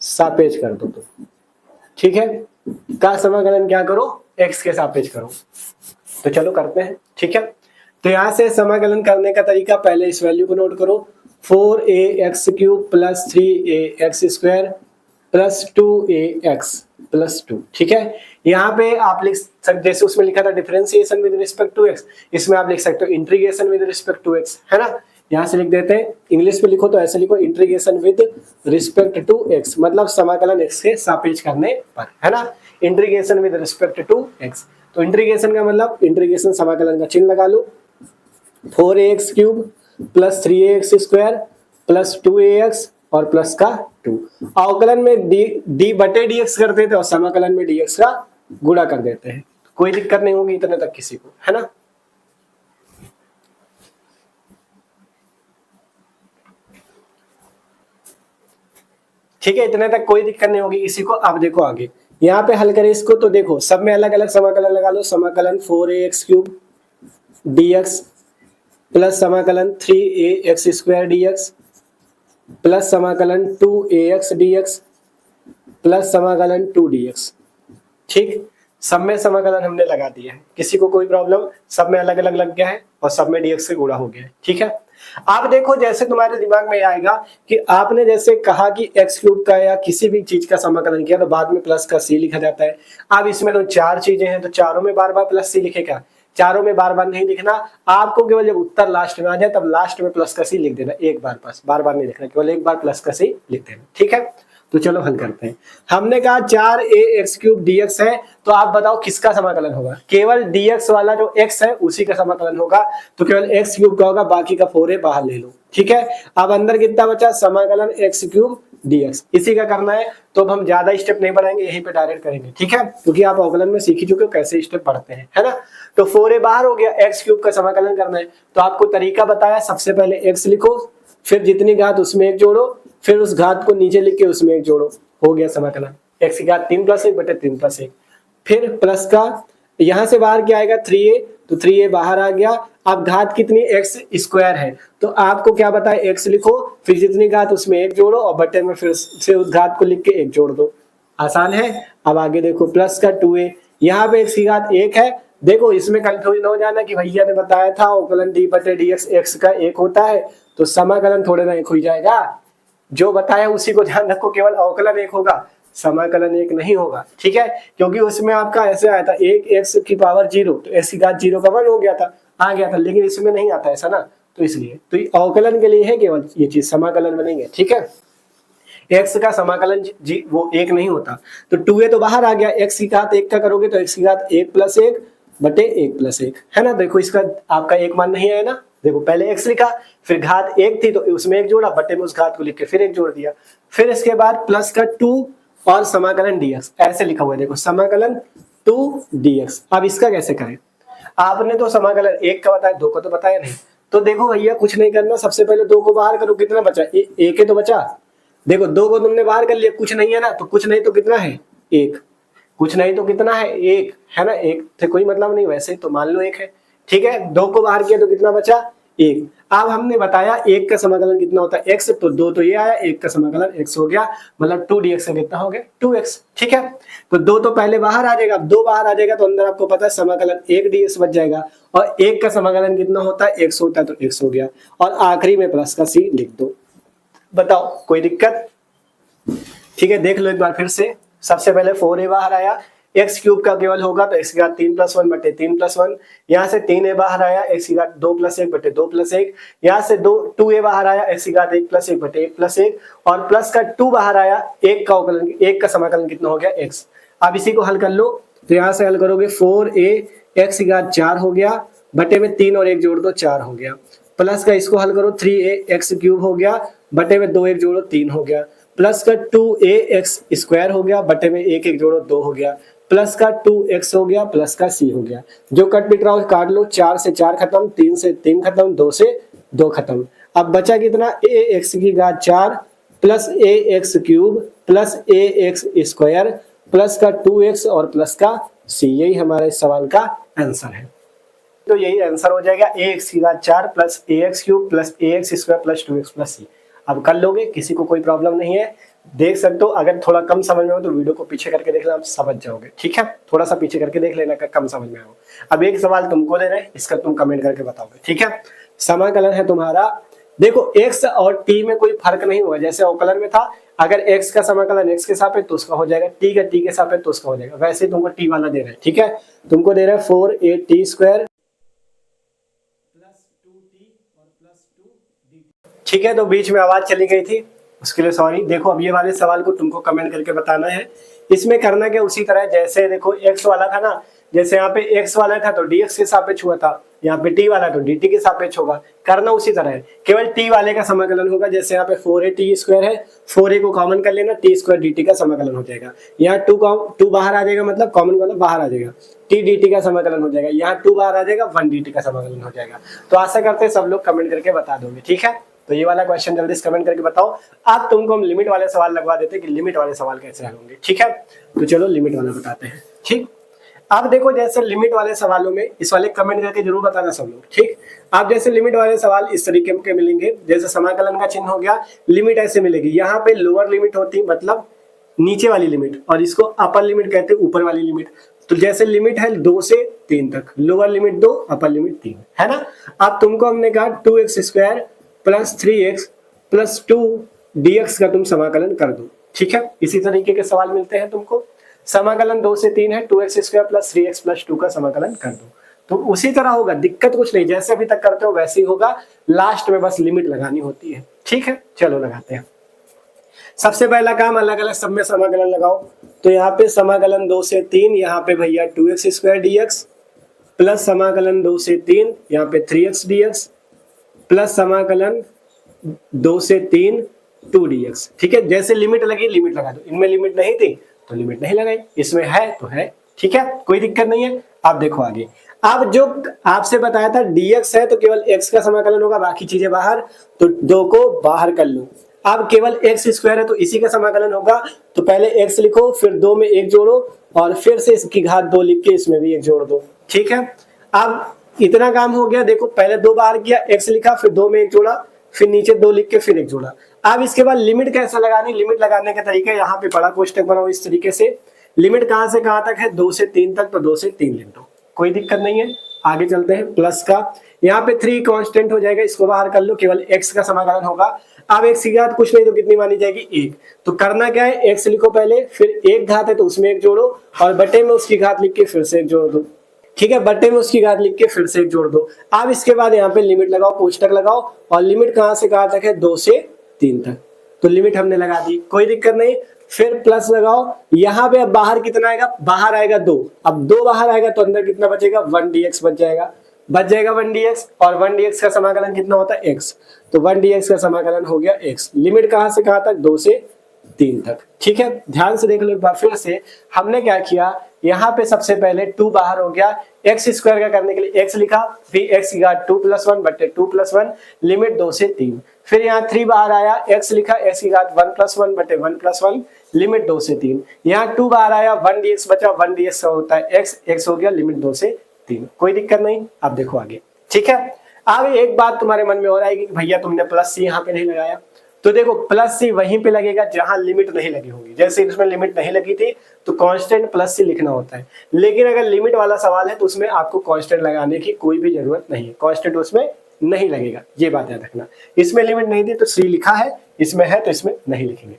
सापेक्ष कर दो तुम। ठीक है, का समाकलन क्या करो, x के सापेक्ष करो। तो चलो करते हैं। ठीक है, तो यहां से समाकलन करने का तरीका, पहले इस वैल्यू को नोट करो, 4ax³ plus 3ax² plus 2ax plus 2। ठीक है, यहाँ पे आप लिख सकते, जैसे उसमें लिखा था differentiation with respect to x, इसमें आप लिख सकते हो integration with respect to x, है ना। यहाँ से लिख देते हैं, इंग्लिश में लिखो तो ऐसे लिखो, integration with respect to x, मतलब समाकलन x के सापेक्ष करने पर, है ना, integration with respect to x। तो इंटीग्रेशन का मतलब इंटीग्रेशन समाकलन का चिन्ह लगा लो, 4ax³ plus 3ax² plus 2ax और प्लस का 2। अवकलन में d बटे dx करते थे और समाकलन में dx का गुणा कर देते हैं। कोई दिक्कत नहीं होगी इतने तक किसी को, है ना। ठीक है, इतने तक कोई दिक्कत नहीं होगी किसी को। अब देखो आगे, यहाँ पे हल करें इसको, तो देखो सब में अलग अलग समाकलन लगा लो। समाकलन 4ax³ dx प्लस समाकलन 3ax² dx प्लस समाकलन 2ax dx प्लस समाकलन 2 dx। ठीक, सब में समाकलन हमने लगा दिया है, किसी को कोई प्रॉब्लम, सब में अलग अलग लग गया है और सब में dx से गुणा हो गया है। ठीक है, आप देखो जैसे तुम्हारे दिमाग में आएगा कि आपने जैसे कहा कि एक्स क्यूब का या किसी भी चीज का समाकलन किया तो बाद में प्लस का सी लिखा जाता है। अब इसमें तो चार चीजें हैं तो चारों में बार बार प्लस सी लिखेगा, चारों में बार बार नहीं लिखना। आपको केवल जब उत्तर लास्ट में आ जाए तब लास्ट में प्लस का सी लिख देना एक बार, बस बार बार नहीं लिखना, केवल एक बार प्लस का सी लिख देना। ठीक है, तो चलो हल करते हैं। हमने कहा 4ax³ dx है, तो आप बताओ किसका समाकलन होगा। केवल dx वाला जो x है उसी का समाकलन होगा, तो केवल x³ का होगा, बाकी का 4a बाहर ले लो। ठीक है, अब अंदर कितना बचा, समाकलन x³ dx, इसी का करना है। तो अब हम ज्यादा स्टेप नहीं बढ़ाएंगे, यहीं पे डायरेक्ट करेंगे। ठीक है, क्योंकि आप अवकलन में सीख ही चुके हो कैसे स्टेप बढ़ते हैं, है ना। तो 4a बाहर हो गया, x³ का समाकलन करना है। तो आपको तरीका बताया, सबसे पहले x लिखो, फिर जितनी घात उसमें एक जोड़ो, फिर उस घात को नीचे लिख के उसमें एक जोड़ो, हो गया समाकलन। x की घात 3 + 1 बटे 3 + 1, फिर प्लस का यहां से बाहर क्या आएगा 3a, तो 3a बाहर आ गया। अब घात कितनी, x² है, तो आपको क्या बताए, x लिखो, फिर जितनी घात उसमें एक जोड़ो और बटे में फिर से उस घात को लिख के एक जोड़ दो। आसान है। अब आगे देखो प्लस का 2a, यहाँ पे x की घात 1 है। देखो इसमें कंफ्यूजन हो जाना कि भैया ने बताया था अवकलन d बटे dx x का 1 होता है, तो समाकलन थोड़े ना 1 हो जाएगा। जो बताया उसी को ध्यान रखो, केवल अवकलन 1 होगा, समाकलन 1 नहीं होगा। ठीक है, क्योंकि उसमें आपका ऐसे आया था 1 x की पावर 0, तो x की घात 0 का 1 हो गया था, आ गया था, लेकिन इसमें नहीं आता ऐसा ना, तो इसलिए तो ये अवकलन के लिए है केवल ये चीज, समाकलन में नहीं है। ठीक है, x का समाकलन जी वो 1 नहीं होता। तो 2a तो बाहर आ गया, x की घात 1 का करोगे तो x की घात 1 + 1 बटे 1 + 1, है ना। देखो इसका आपका 1 मान नहीं आया ना, देखो पहले x लिखा, फिर घात 1 थी तो उसमें 1 जोड़ा, बटे में उस घात को लिख के फिर 1 जोड़ दिया, फिर इसके बाद प्लस का 2 और समाकलन dx, ऐसे लिखा हुआ है देखो, समाकलन 2 dx। अब इसका कैसे करें, आपने तो समाकलन 1 का बताया, 2 का तो बताया नहीं। तो देखो भैया कुछ नहीं करना, सबसे पहले 2 को बाहर करो, कितना बचा, 1 ही तो बचा। देखो 2 को तुमने बाहर कर लिया, कुछ नहीं है ना, तो कुछ नहीं तो कितना है 1, कुछ नहीं तो कितना है 1, है ना। 1 से कोई मतलब नहीं, वैसे तो मान लो 1 है। ठीक है, 2 को बाहर किया तो कितना बचा 1। अब हमने बताया 1 का समाकलन कितना होता है x, तो 2 तो ये आया, 1 का समाकलन x हो गया, मतलब 2 dx का कितना हो गया 2x। ठीक है, तो 2 तो पहले बाहर आ जाएगा, अब 2 बाहर आ जाएगा तो अंदर आपको पता है समाकलन 1 dx बच जाएगा, और 1 का समाकलन कितना होता है x होता है, तो x हो गया, और आखिरी में प्लस का c लिख दो। बताओ कोई दिक्कत। ठीक है, देख लो एक बार फिर से। सबसे पहले 4a बाहर आया, x³ का केवल होगा तो x की घात 3 + 1 बटे 3 + 1, यहाँ से 3a बाहर आया, x की घात 2 + 1 बटे 2 + 1, यहाँ से 2a बाहर आया, x की घात 1 + 1 बटे 1 + 1, और प्लस का 2 बाहर आया, 1 का समाकलन कितना हो गया x। अब इसी को हल कर लो, तो यहाँ से हल करोगे 4a x की घात 4 हो गया, बटे में 3 और 1 जोड़ दो 4 हो गया, प्लस का इसको हल करो 3a x³ हो गया, बटे में 2 1 जोड़ो 3 हो गया, प्लस का 2ax² हो गया, बटे में 1 1 जोड़ो 2 हो गया, प्लस का 2x हो गया, प्लस का c हो गया। जो कट पिट रहा हो काट लो, 4 से 4 खत्म, 3 से 3 खत्म, 2 से 2 खत्म। अब बचा कितना, ax की घात 4 plus ax³ plus ax² plus का 2x और प्लस का c। यही हमारे सवाल का आंसर है। तो यही आंसर हो जाएगा, ax की घात 4 plus ax³ plus ax² plus 2x plus c। अब कर लोगे, किसी को कोई प्रॉब्लम नहीं है, देख सकते हो। अगर थोड़ा कम समझ में हो तो वीडियो को पीछे करके देख लेना, आप समझ जाओगे। ठीक है, थोड़ा सा पीछे करके देख लेना, कम समझ में हो। अब एक सवाल तुमको दे रहे हैं, इसका तुम कमेंट करके बताओगे। ठीक है, समाकलन है तुम्हारा, देखो x और t में कोई फर्क नहीं हुआ, जैसे अवकलन में था, अगर x का समाकलन x के सापेक्ष तो उसका हो जाएगा, t का t के सापेक्ष तो उसका हो जाएगा। वैसे तुमको t वाला दे रहे हैं। ठीक है, तुमको दे रहे हैं 4at² ठीक है, तो बीच में आवाज चली गई थी, उसके लिए सॉरी। देखो अब ये वाले सवाल को तुमको कमेंट करके बताना है। इसमें करना क्या, उसी तरह जैसे देखो x वाला था ना, जैसे यहाँ पे x वाला था तो dx के सापेक्ष हुआ था, यहाँ पे t वाला तो dt के सापेक्ष होगा। करना उसी तरह है, केवल t वाले का समाकलन होगा। जैसे यहाँ पे 4at² है, 4a को कॉमन कर लेना, t² dt का समाकलन हो जाएगा। यहाँ 2 बाहर आ जाएगा, मतलब कॉमन वाला बाहर आ जाएगा, t dt का समाकलन हो जाएगा। यहाँ 2 बाहर आ जाएगा, 1 dt का समाकलन हो जाएगा। तो आशा करते हैं सब लोग कमेंट करके बता दोगे। ठीक है, तो ये वाला क्वेश्चन जल्दी से कमेंट करके बताओ। अब तुमको हम लिमिट वाले सवाल लगवा देते हैं कि लिमिट वाले सवाल कैसे हल होंगे। ठीक है, तो चलो लिमिट वाला बताते हैं। ठीक, अब देखो जैसे लिमिट वाले सवालों में इस वाले कमेंट करके जरूर बताना सब लोग। ठीक, अब जैसे लिमिट वाले सवाल इस तरीके के मिलेंगे, जैसे समाकलन का चिन्ह हो गया, लिमिट ऐसे मिलेगी। यहाँ पे लोअर लिमिट होती मतलब नीचे वाली लिमिट, और इसको अपर लिमिट कहते हैं, ऊपर वाली लिमिट। तो जैसे लिमिट है 2 से 3 तक, लोअर लिमिट 2 अपर लिमिट 3 है ना। अब तुमको हमने कहा 2x² plus 3x plus 2 dx का तुम समाकलन कर दो, ठीक है। इसी तरीके के सवाल मिलते हैं तुमको। समाकलन 2 से 3 है, 2x² प्लस 3x प्लस 2 का समाकलन कर दो। तो उसी तरह होगा, दिक्कत कुछ नहीं, जैसे अभी तक करते हो वैसे ही होगा, लास्ट में बस लिमिट लगानी होती है, ठीक है। चलो लगाते हैं। सबसे पहला काम अलग अलग सब में समाकलन लगाओ। तो यहाँ पे समाकलन 2 से 3, यहाँ पे भैया 2x² dx प्लस समाकलन 2 से 3, यहाँ पे 3x dx प्लस समाकलन 2 से 3 2 dx, ठीक है। जैसे लिमिट लगी लिमिट लगा दो, इनमें लिमिट नहीं थी तो लिमिट नहीं लगाई, इसमें है तो है, ठीक है, कोई दिक्कत नहीं है। आप देखो आगे, अब जो आपसे बताया था dx है तो केवल x का समाकलन होगा, बाकी चीजें बाहर, तो 2 को बाहर कर लो। अब केवल x² है तो इसी का समाकलन होगा, तो पहले x लिखो, फिर 2 में 1 जोड़ो और फिर से इसकी घात 2 लिख के इसमें भी 1 जोड़ दो, ठीक है। अब इतना काम हो गया, देखो पहले 2 बाहर किया, x लिखा, फिर 2 में 1 जोड़ा, फिर नीचे 2 लिख के फिर 1 जोड़ा। अब इसके बाद लिमिट कैसे लगानी, लिमिट लगाने का तरीका यहाँ पे बड़ा कोष्टक बनाओ इस तरीके से। लिमिट कहां से कहां तक है, 2 से 3 तक, तो 2 से 3 लिख दो, कोई दिक्कत नहीं है। आगे चलते हैं, प्लस का यहाँ पे 3 कांस्टेंट हो जाएगा, इसको बाहर कर लो, केवल x का समाकलन होगा। अब x की घात कुछ नहीं तो कितनी मानी जाएगी, 1। तो करना क्या है, x लिखो पहले, फिर 1 घात है तो उसमें 1 जोड़ो और बटे में उसकी घात लिख के फिर से 1 जोड़ दो, ठीक है। बटे में उसकी घात लिख के फिर से 1 जोड़ दो। अब इसके बाद यहाँ पे लिमिट लगाओ, कोष्टक लगाओ, और लिमिट कहां से कहां तक है, 2 से 3 तक, तो लिमिट हमने लगा दी, कोई दिक्कत नहीं। फिर प्लस लगाओ, यहाँ पे अब बाहर कितना आएगा, बाहर आएगा 2, अब 2 बाहर आएगा तो अंदर कितना बचेगा, 1 dx बच जाएगा 1 dx, और 1 dx का समाकलन कितना होता है, x, तो 1 dx का समाकलन हो गया x। लिमिट कहां से कहां तक, 2 से 3 तक, ठीक है। ध्यान से देख लो एक बार फिर से, हमने क्या किया, यहाँ पे सबसे पहले 2 बाहर हो गया, x² का करने के लिए x लिखा, फिर x की घात 2 + 1 बटे 2 + 1, लिमिट 2 से 3, फिर यहाँ 3 बाहर आया, x लिखा, x की घात 1 + 1 बटे 1 + 1, लिमिट 2 से 3, यहाँ 2 बाहर आया, 1 dx बचा, 1 dx का होता है x हो गया, लिमिट 2 से 3, कोई दिक्कत नहीं। अब देखो आगे, ठीक है। अब एक बात तुम्हारे मन में और आएगी कि भैया तुमने प्लस सी यहाँ पे नहीं लगाया, तो देखो प्लस सी वहीं पे लगेगा जहां लिमिट नहीं लगी होगी। जैसे इसमें लिमिट नहीं लगी थी तो कांस्टेंट प्लस सी लिखना होता है, लेकिन अगर लिमिट वाला सवाल है तो उसमें आपको कांस्टेंट लगाने की कोई भी जरूरत नहीं है, कांस्टेंट उसमें नहीं लगेगा, ये बात याद रखना। इसमें लिमिट नहीं थी तो सी लिखा है, इसमें है तो इसमें नहीं लिखेंगे।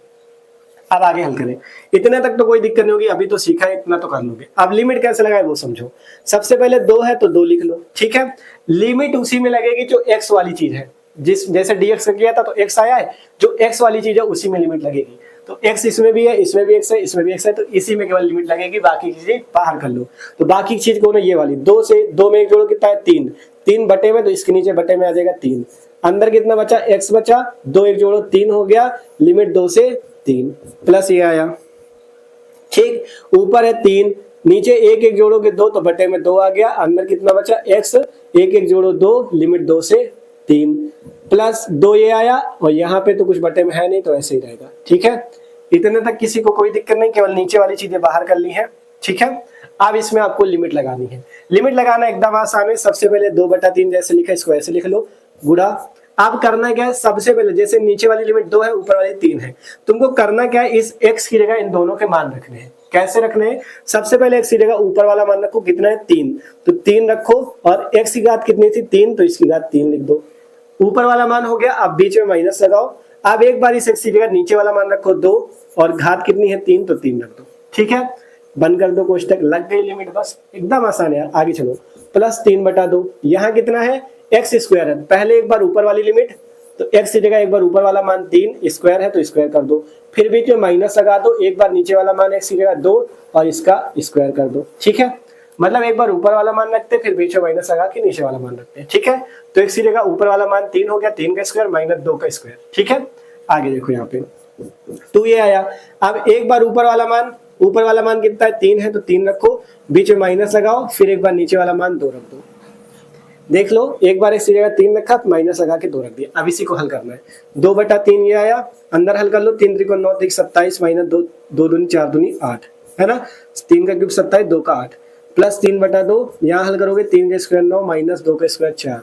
अब आगे हल करें, इतने तक तो कोई दिक्कत नहीं होगी, अभी तो सीखा है, इतना तो कर लोगे। अब लिमिट कैसे लगाए वो समझो। सबसे पहले 2 है तो 2 लिख लो, ठीक है। लिमिट उसी में लगेगी जो x वाली चीज है, जैसे dx का किया था तो x आया है, जो x वाली चीज है उसी में लिमिट लगेगी। तो x इसमें भी है, इसमें भी x है, इसमें भी x है, तो इसी में केवल लिमिट लगेगी, बाकी चीजें बाहर कर लो। तो बाकी चीज कौन है, ये वाली 2 से 2 में 1 जोड़ो कितना है, 3, 3 बटे में, तो इसके नीचे बटे में आ जाएगा 3, अंदर कितना बचा, x बचा, 2 1 जोड़ो 3 हो गया, लिमिट 2 से 3, प्लस ये आया, ठीक। ऊपर है 3, नीचे 1 1 जोड़ोगे 2 तो बटे में 2 आ गया, अंदर कितना बचा x, 1 1 जोड़ो 2, लिमिट 2 से 3, प्लस 2 ये आया, और यहाँ पे तो कुछ बटे में है नहीं तो ऐसे ही रहेगा, ठीक है। इतने तक किसी को कोई दिक्कत नहीं, केवल नीचे वाली चीजें बाहर कर ली है, ठीक है। अब इसमें आपको लिमिट लगानी है, लिमिट लगाना एकदम आसान है। सबसे पहले 2/3 जैसे लिखा इसको ऐसे लिख लो, गुणा। अब करना क्या है, सबसे पहले जैसे नीचे वाली लिमिट 2 है, ऊपर वाली 3 है, तुमको करना क्या है, इस x की जगह इन दोनों के मान रखने हैं। कैसे रखने हैं, सबसे पहले x की जगह ऊपर वाला मान रखो, कितना है 3, तो 3 रखो, और x की घात कितनी थी 3, तो इसकी घात 3 लिख दो, ऊपर वाला मान हो गया। अब बीच में माइनस लगाओ, अब एक बार इस x की जगह नीचे वाला मान रखो 2, और घात कितनी है 3, तो 3 रख दो, ठीक है। बंद कर दो कोष्टक, लग गई लिमिट, बस एकदम आसान है यार। आगे चलो, प्लस 3/2, यहाँ कितना है, x² है, पहले एक बार ऊपर वाली लिमिट, तो x की जगह एक बार ऊपर वाला मान 3, स्क्वायर है तो स्क्वायर कर दो, फिर बीच में माइनस लगा दो, एक बार नीचे वाला मान x की जगह 2 और इसका स्क्वायर कर दो, ठीक है। मतलब एक बार ऊपर वाला मान रखते फिर बीच में माइनस लगा के नीचे वाला मान रखते हैं, ठीक है। तो x की जगह ऊपर वाला मान 3 हो गया, 3 का स्क्वायर माइनस 2 का स्क्वायर, ठीक है। आगे देखो यहाँ पे 2 ये आया, अब एक बार ऊपर वाला मान कितना है 3 है, तो 3 रखो, बीच में माइनस लगाओ, फिर एक बार नीचे वाला मान 2 रख दो। देख लो, एक बार इस जगह 3 रखा तो माइनस लगा के 2 रख दिया। अब इसी को हल करना है, 2/3 ये आया, अंदर हल कर लो, 3 3 9 3 27 माइनस 2 2 दूनी 4 दूनी 8 है ना, 3 का क्यूब 27, 2 का 8, प्लस 3/2, यहाँ हल करोगे 3 का स्क्वायर 9 माइनस 2 का स्क्वायर 4,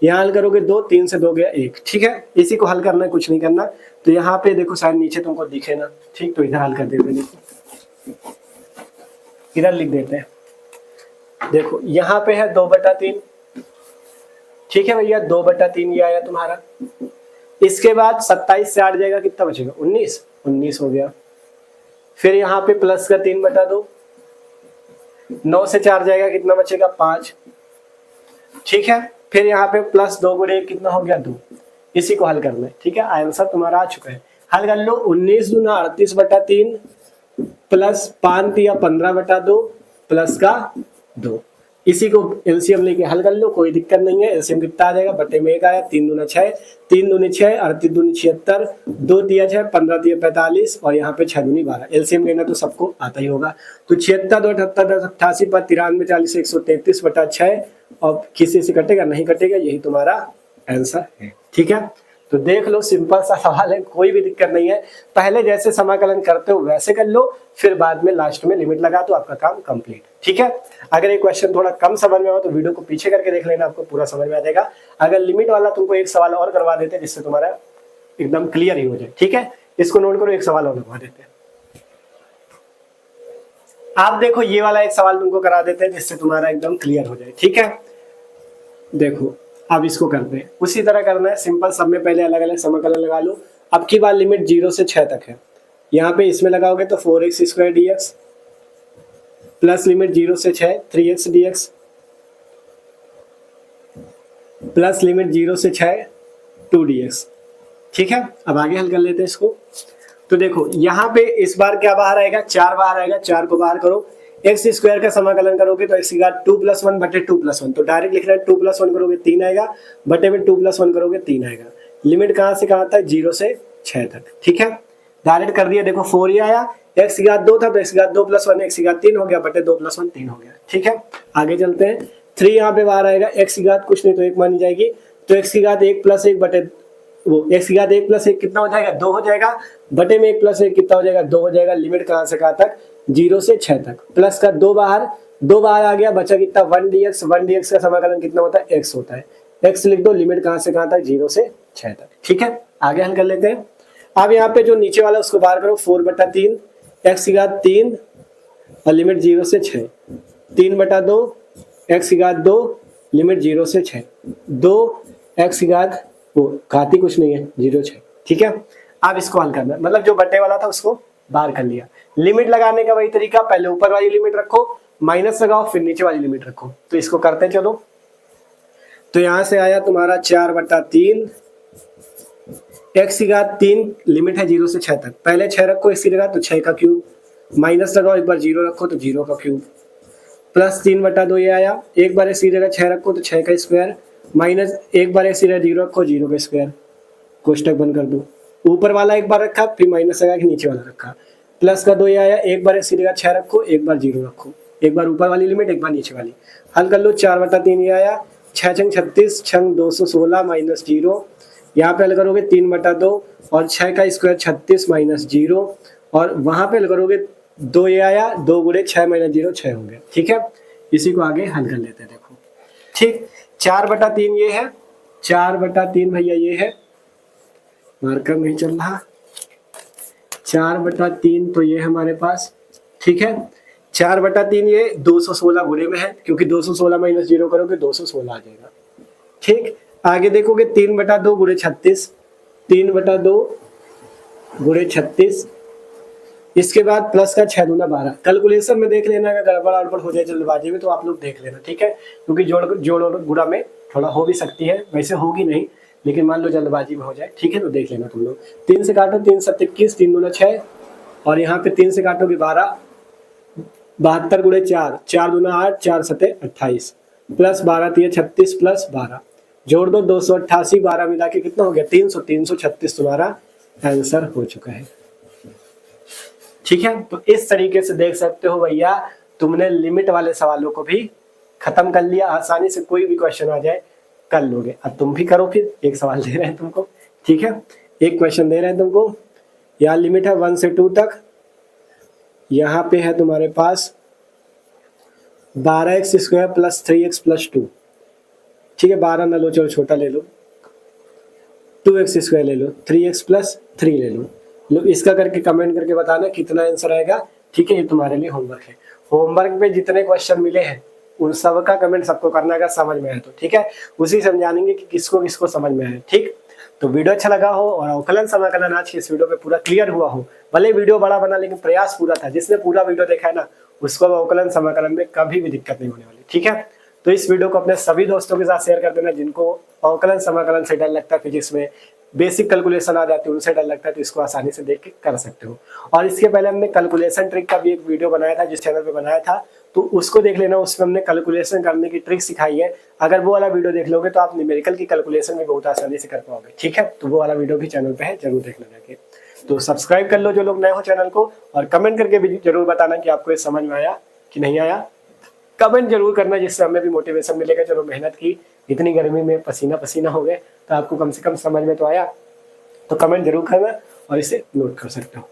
यहाँ हल करोगे 2, 3 से 2 गया 1, ठीक है। इसी को हल करना है, कुछ नहीं करना। तो यहाँ पे देखो शायद नीचे तुमको दिखे ना, ठीक, तो इधर हल कर देते हैं, इधर लिख देते हैं। देखो यहाँ पे है 2/3, ठीक है भैया, 2/3 ये आया तुम्हारा। इसके बाद 27 से 8 जाएगा, कितना बचेगा 19 हो गया। फिर यहाँ पे प्लस का 3/2, 9 से 4 जाएगा, कितना बचेगा 5, ठीक है। फिर यहाँ पे प्लस 2 गुणे कितना हो गया 2, इसी को हल करना है, ठीक है। आंसर तुम्हारा आ चुका है, हल कर लो। 19 दूना 38/3 प्लस 5 दिया 15/2 प्लस का 2, इसी को एलसीएम लेके हल कर लो, कोई दिक्कत नहीं है। एलसीएम कितना आ जाएगा, बटे में 1 आया, 3 दूना 6, 3 दूनी 6, 38 दूनी 76, 2 दिया 6, 15 दिया 45 और यहाँ पे 6 दूनी 12। एलसीएम लेना तो सबको आता ही होगा। तो 76, 2, 78, 10, 88 पर 93, 40, 133/6 और किसी से कटेगा नहीं कटेगा, यही तुम्हारा आंसर है, ठीक है। तो देख लो, सिंपल सा सवाल है, कोई भी दिक्कत नहीं है। पहले जैसे समाकलन करते हो वैसे कर लो, फिर बाद में लास्ट में लिमिट लगा दो, आपका काम कंप्लीट, ठीक है। अगर ये क्वेश्चन थोड़ा कम समझ में हो तो वीडियो को पीछे करके देख लेना, आपको पूरा समझ में आ जाएगा। अगर लिमिट वाला तुमको एक सवाल और करवा देते जिससे तुम्हारा एकदम क्लियर ही हो जाए, ठीक है। इसको नोट करो, एक सवाल और करवा देते हैं। आप देखो, ये वाला एक सवाल तुमको करा देते हैं जिससे तुम्हारा एकदम क्लियर हो जाए, ठीक है। देखो अब इसको करते हैं, उसी तरह करना है, सिंपल। सब में पहले अलग अलग समाकलन लगा लो। अब की बार लिमिट 0 से 6 तक है, यहाँ पे इसमें लगाओगे तो 4x² dx प्लस लिमिट 0 से 6 3x dx प्लस लिमिट 0 से 6 2 dx, ठीक है। अब आगे हल कर लेते हैं इसको। तो देखो यहाँ पे इस बार क्या बाहर आएगा, 4 बाहर आएगा, 4 को बाहर करो। x² का समाकलन करोगे तो x की घात 2 + 1 बटे 2 + 1, तो डायरेक्ट लिख रहे हैं 2 + 1 करोगे 3 आएगा, बटे में 2 + 1 करोगे 3 आएगा। लिमिट कहाँ से कहाँ तक, 0 से 6 तक, ठीक है। डायरेक्ट कर दिया, देखो 4 ये आया, x की घात 2 था तो x की घात 2 + 1 x की घात 3 हो गया, बटे 2 + 1 3 हो गया, ठीक है। आगे चलते हैं। 3 यहाँ पे बाहर आएगा, x की घात कुछ नहीं तो 1 मानी जाएगी, तो x की घात 1 + 1 बटे वो x की घात 1 + 1 कितना हो जाएगा 2 हो जाएगा, बटे में 1 + 1 कितना हो जाएगा 2 हो जाएगा। लिमिट कहाँ से कहाँ तक, 0 से 6 तक। प्लस का 2 बाहर आ गया, बचा कितना 1 dx। 1 dx का समाकलन कितना होता है, x होता है, x लिख दो। लिमिट कहाँ से कहाँ तक, 0 से 6 तक, ठीक है। आगे हल कर लेते हैं। अब यहाँ पे जो नीचे वाला उसको बाहर करो, 4/3 x की घात 3 और लिमिट 0 से 6, 3/2 x की घात 2 लिमिट 0 से 6, 2 x की घात वो घाती कुछ नहीं है 0 6, ठीक है। अब इसको हल करना, मतलब जो बटे वाला था उसको बाहर कर लिया। लिमिट लगाने का वही तरीका, पहले ऊपर वाली लिमिट रखो, माइनस लगाओ, फिर नीचे वाली लिमिट रखो। तो इसको करते चलो। तो यहां से आया तुम्हारा 4/3 x की घात 3, लिमिट है 0 से 6 तक। पहले 6 रखो x की जगह, तो 6 का क्यूब, माइनस लगाओ, एक बार 0 रखो तो 0 का क्यूब, प्लस 3/2 ये आया। एक बार x की जगह 6 रखो तो 6 का स्क्वायर, माइनस एक बार x की जगह 0 रखो 0 का स्क्वायर, कोष्टक बंद कर दो। ऊपर वाला एक बार रखा, फिर माइनस लगा के नीचे वाला रखा, प्लस का 2 ये आया। एक बार x की जगह 6 रखो, एक बार 0 रखो, एक बार ऊपर वाली लिमिट, एक बार नीचे वाली। हल कर लो, 4/3 ये आया, 6 छंग 36, छंग 216 माइनस 0। यहाँ पे हल करोगे 3/2 और 6 का स्क्वायर 36 माइनस 0, और वहां पे हल करोगे 2 ये आया, 2 गुणे 6 माइनस 0 6 हो गया, ठीक है। इसी को आगे हल कर लेते हैं, देखो ठीक। 4/3 ये है, 4/3 भैया ये है, मार्कर नहीं चल रहा, 4/3 तो ये हमारे पास, ठीक है। 4/3 ये 216 गुणे में है, क्योंकि 216 माइनस 0 करोगे 216 आ जाएगा, ठीक। आगे देखोगे 3/2 गुणे 36, 3/2 गुणे 36, इसके बाद प्लस का 6 दूना 12। कैलकुलेशन में देख लेना, अगर गड़बड़ अड़बड़ हो जाए जल्दबाजी में तो आप लोग देख लेना, ठीक है। क्योंकि जोड़ और गुणा में थोड़ा हो भी सकती है, वैसे होगी नहीं, लेकिन मान लो जल्दबाजी में हो जाए, ठीक है। तो देख लेना तुम लोग। 3 से काटो, 3 7 21, 3 दूना 6, और यहाँ पे 3 से काटोगे 12, 72 गुणे 4, 4 दूना 8, 4 7 28, प्लस 12 3 36 प्लस 12, जोड़ दो 288, 12 मिला के कितना हो गया 300, 336 तुम्हारा आंसर हो चुका है, ठीक है। तो इस तरीके से देख सकते हो भैया, तुमने लिमिट वाले सवालों को भी खत्म कर लिया, आसानी से कोई भी क्वेश्चन आ जाए कर लोगे। अब तुम भी करो, फिर एक सवाल दे रहे हैं तुमको, ठीक है। एक क्वेश्चन दे रहे हैं तुमको, यहाँ लिमिट है 1 से 2 तक, यहाँ पे है तुम्हारे पास 12x² प्लस 3x प्लस 2, ठीक है। 12 ना लो, चलो छोटा ले लो, 2x² ले लो, 3x प्लस 3 ले लो। इसका करके कमेंट करके बताना कितना आंसर आएगा, ठीक है। ये तुम्हारे लिए होमवर्क है। होमवर्क में जितने क्वेश्चन मिले हैं उन सब का कमेंट सबको करना अगर समझ में आए तो, ठीक है। उसी समझाएंगे कि किसको किसको समझ में आए, ठीक। तो वीडियो अच्छा लगा हो और अवकलन समाकलन आज की इस वीडियो पे पूरा क्लियर हुआ हो, भले वीडियो बड़ा बना लेकिन प्रयास पूरा था, जिसने पूरा वीडियो देखा है ना उसको अवकलन समाकलन में कभी भी दिक्कत नहीं होने वाली, ठीक है। तो इस वीडियो को अपने सभी दोस्तों के साथ शेयर कर देना जिनको अवकलन समाकलन से डर लगता है, फिजिक्स में बेसिक कैलकुलेशन आ जाती है उनसे डर लगता है, तो इसको आसानी से देख के कर सकते हो। और इसके पहले हमने कैलकुलेशन ट्रिक का भी एक वीडियो बनाया था जिस चैनल पे बनाया था, तो उसको देख लेना, उसमें हमने कैलकुलेशन करने की ट्रिक सिखाई है। अगर वो वाला वीडियो देख लोगे तो आप न्यूमेरिकल की कैलकुलेशन भी बहुत आसानी से कर पाओगे, ठीक है। तो वो वाला वीडियो भी चैनल पे है, जरूर देख लेना जाके। तो सब्सक्राइब कर लो जो लोग नए हो चैनल को, और कमेंट करके भी जरूर बताना कि आपको ये समझ में आया कि नहीं आया। कमेंट जरूर करना जिससे हमें भी मोटिवेशन मिलेगा, चलो मेहनत की, इतनी गर्मी में पसीना पसीना हो गए तो आपको कम से कम समझ में तो आया। तो कमेंट जरूर करना और इसे नोट कर सकते हो।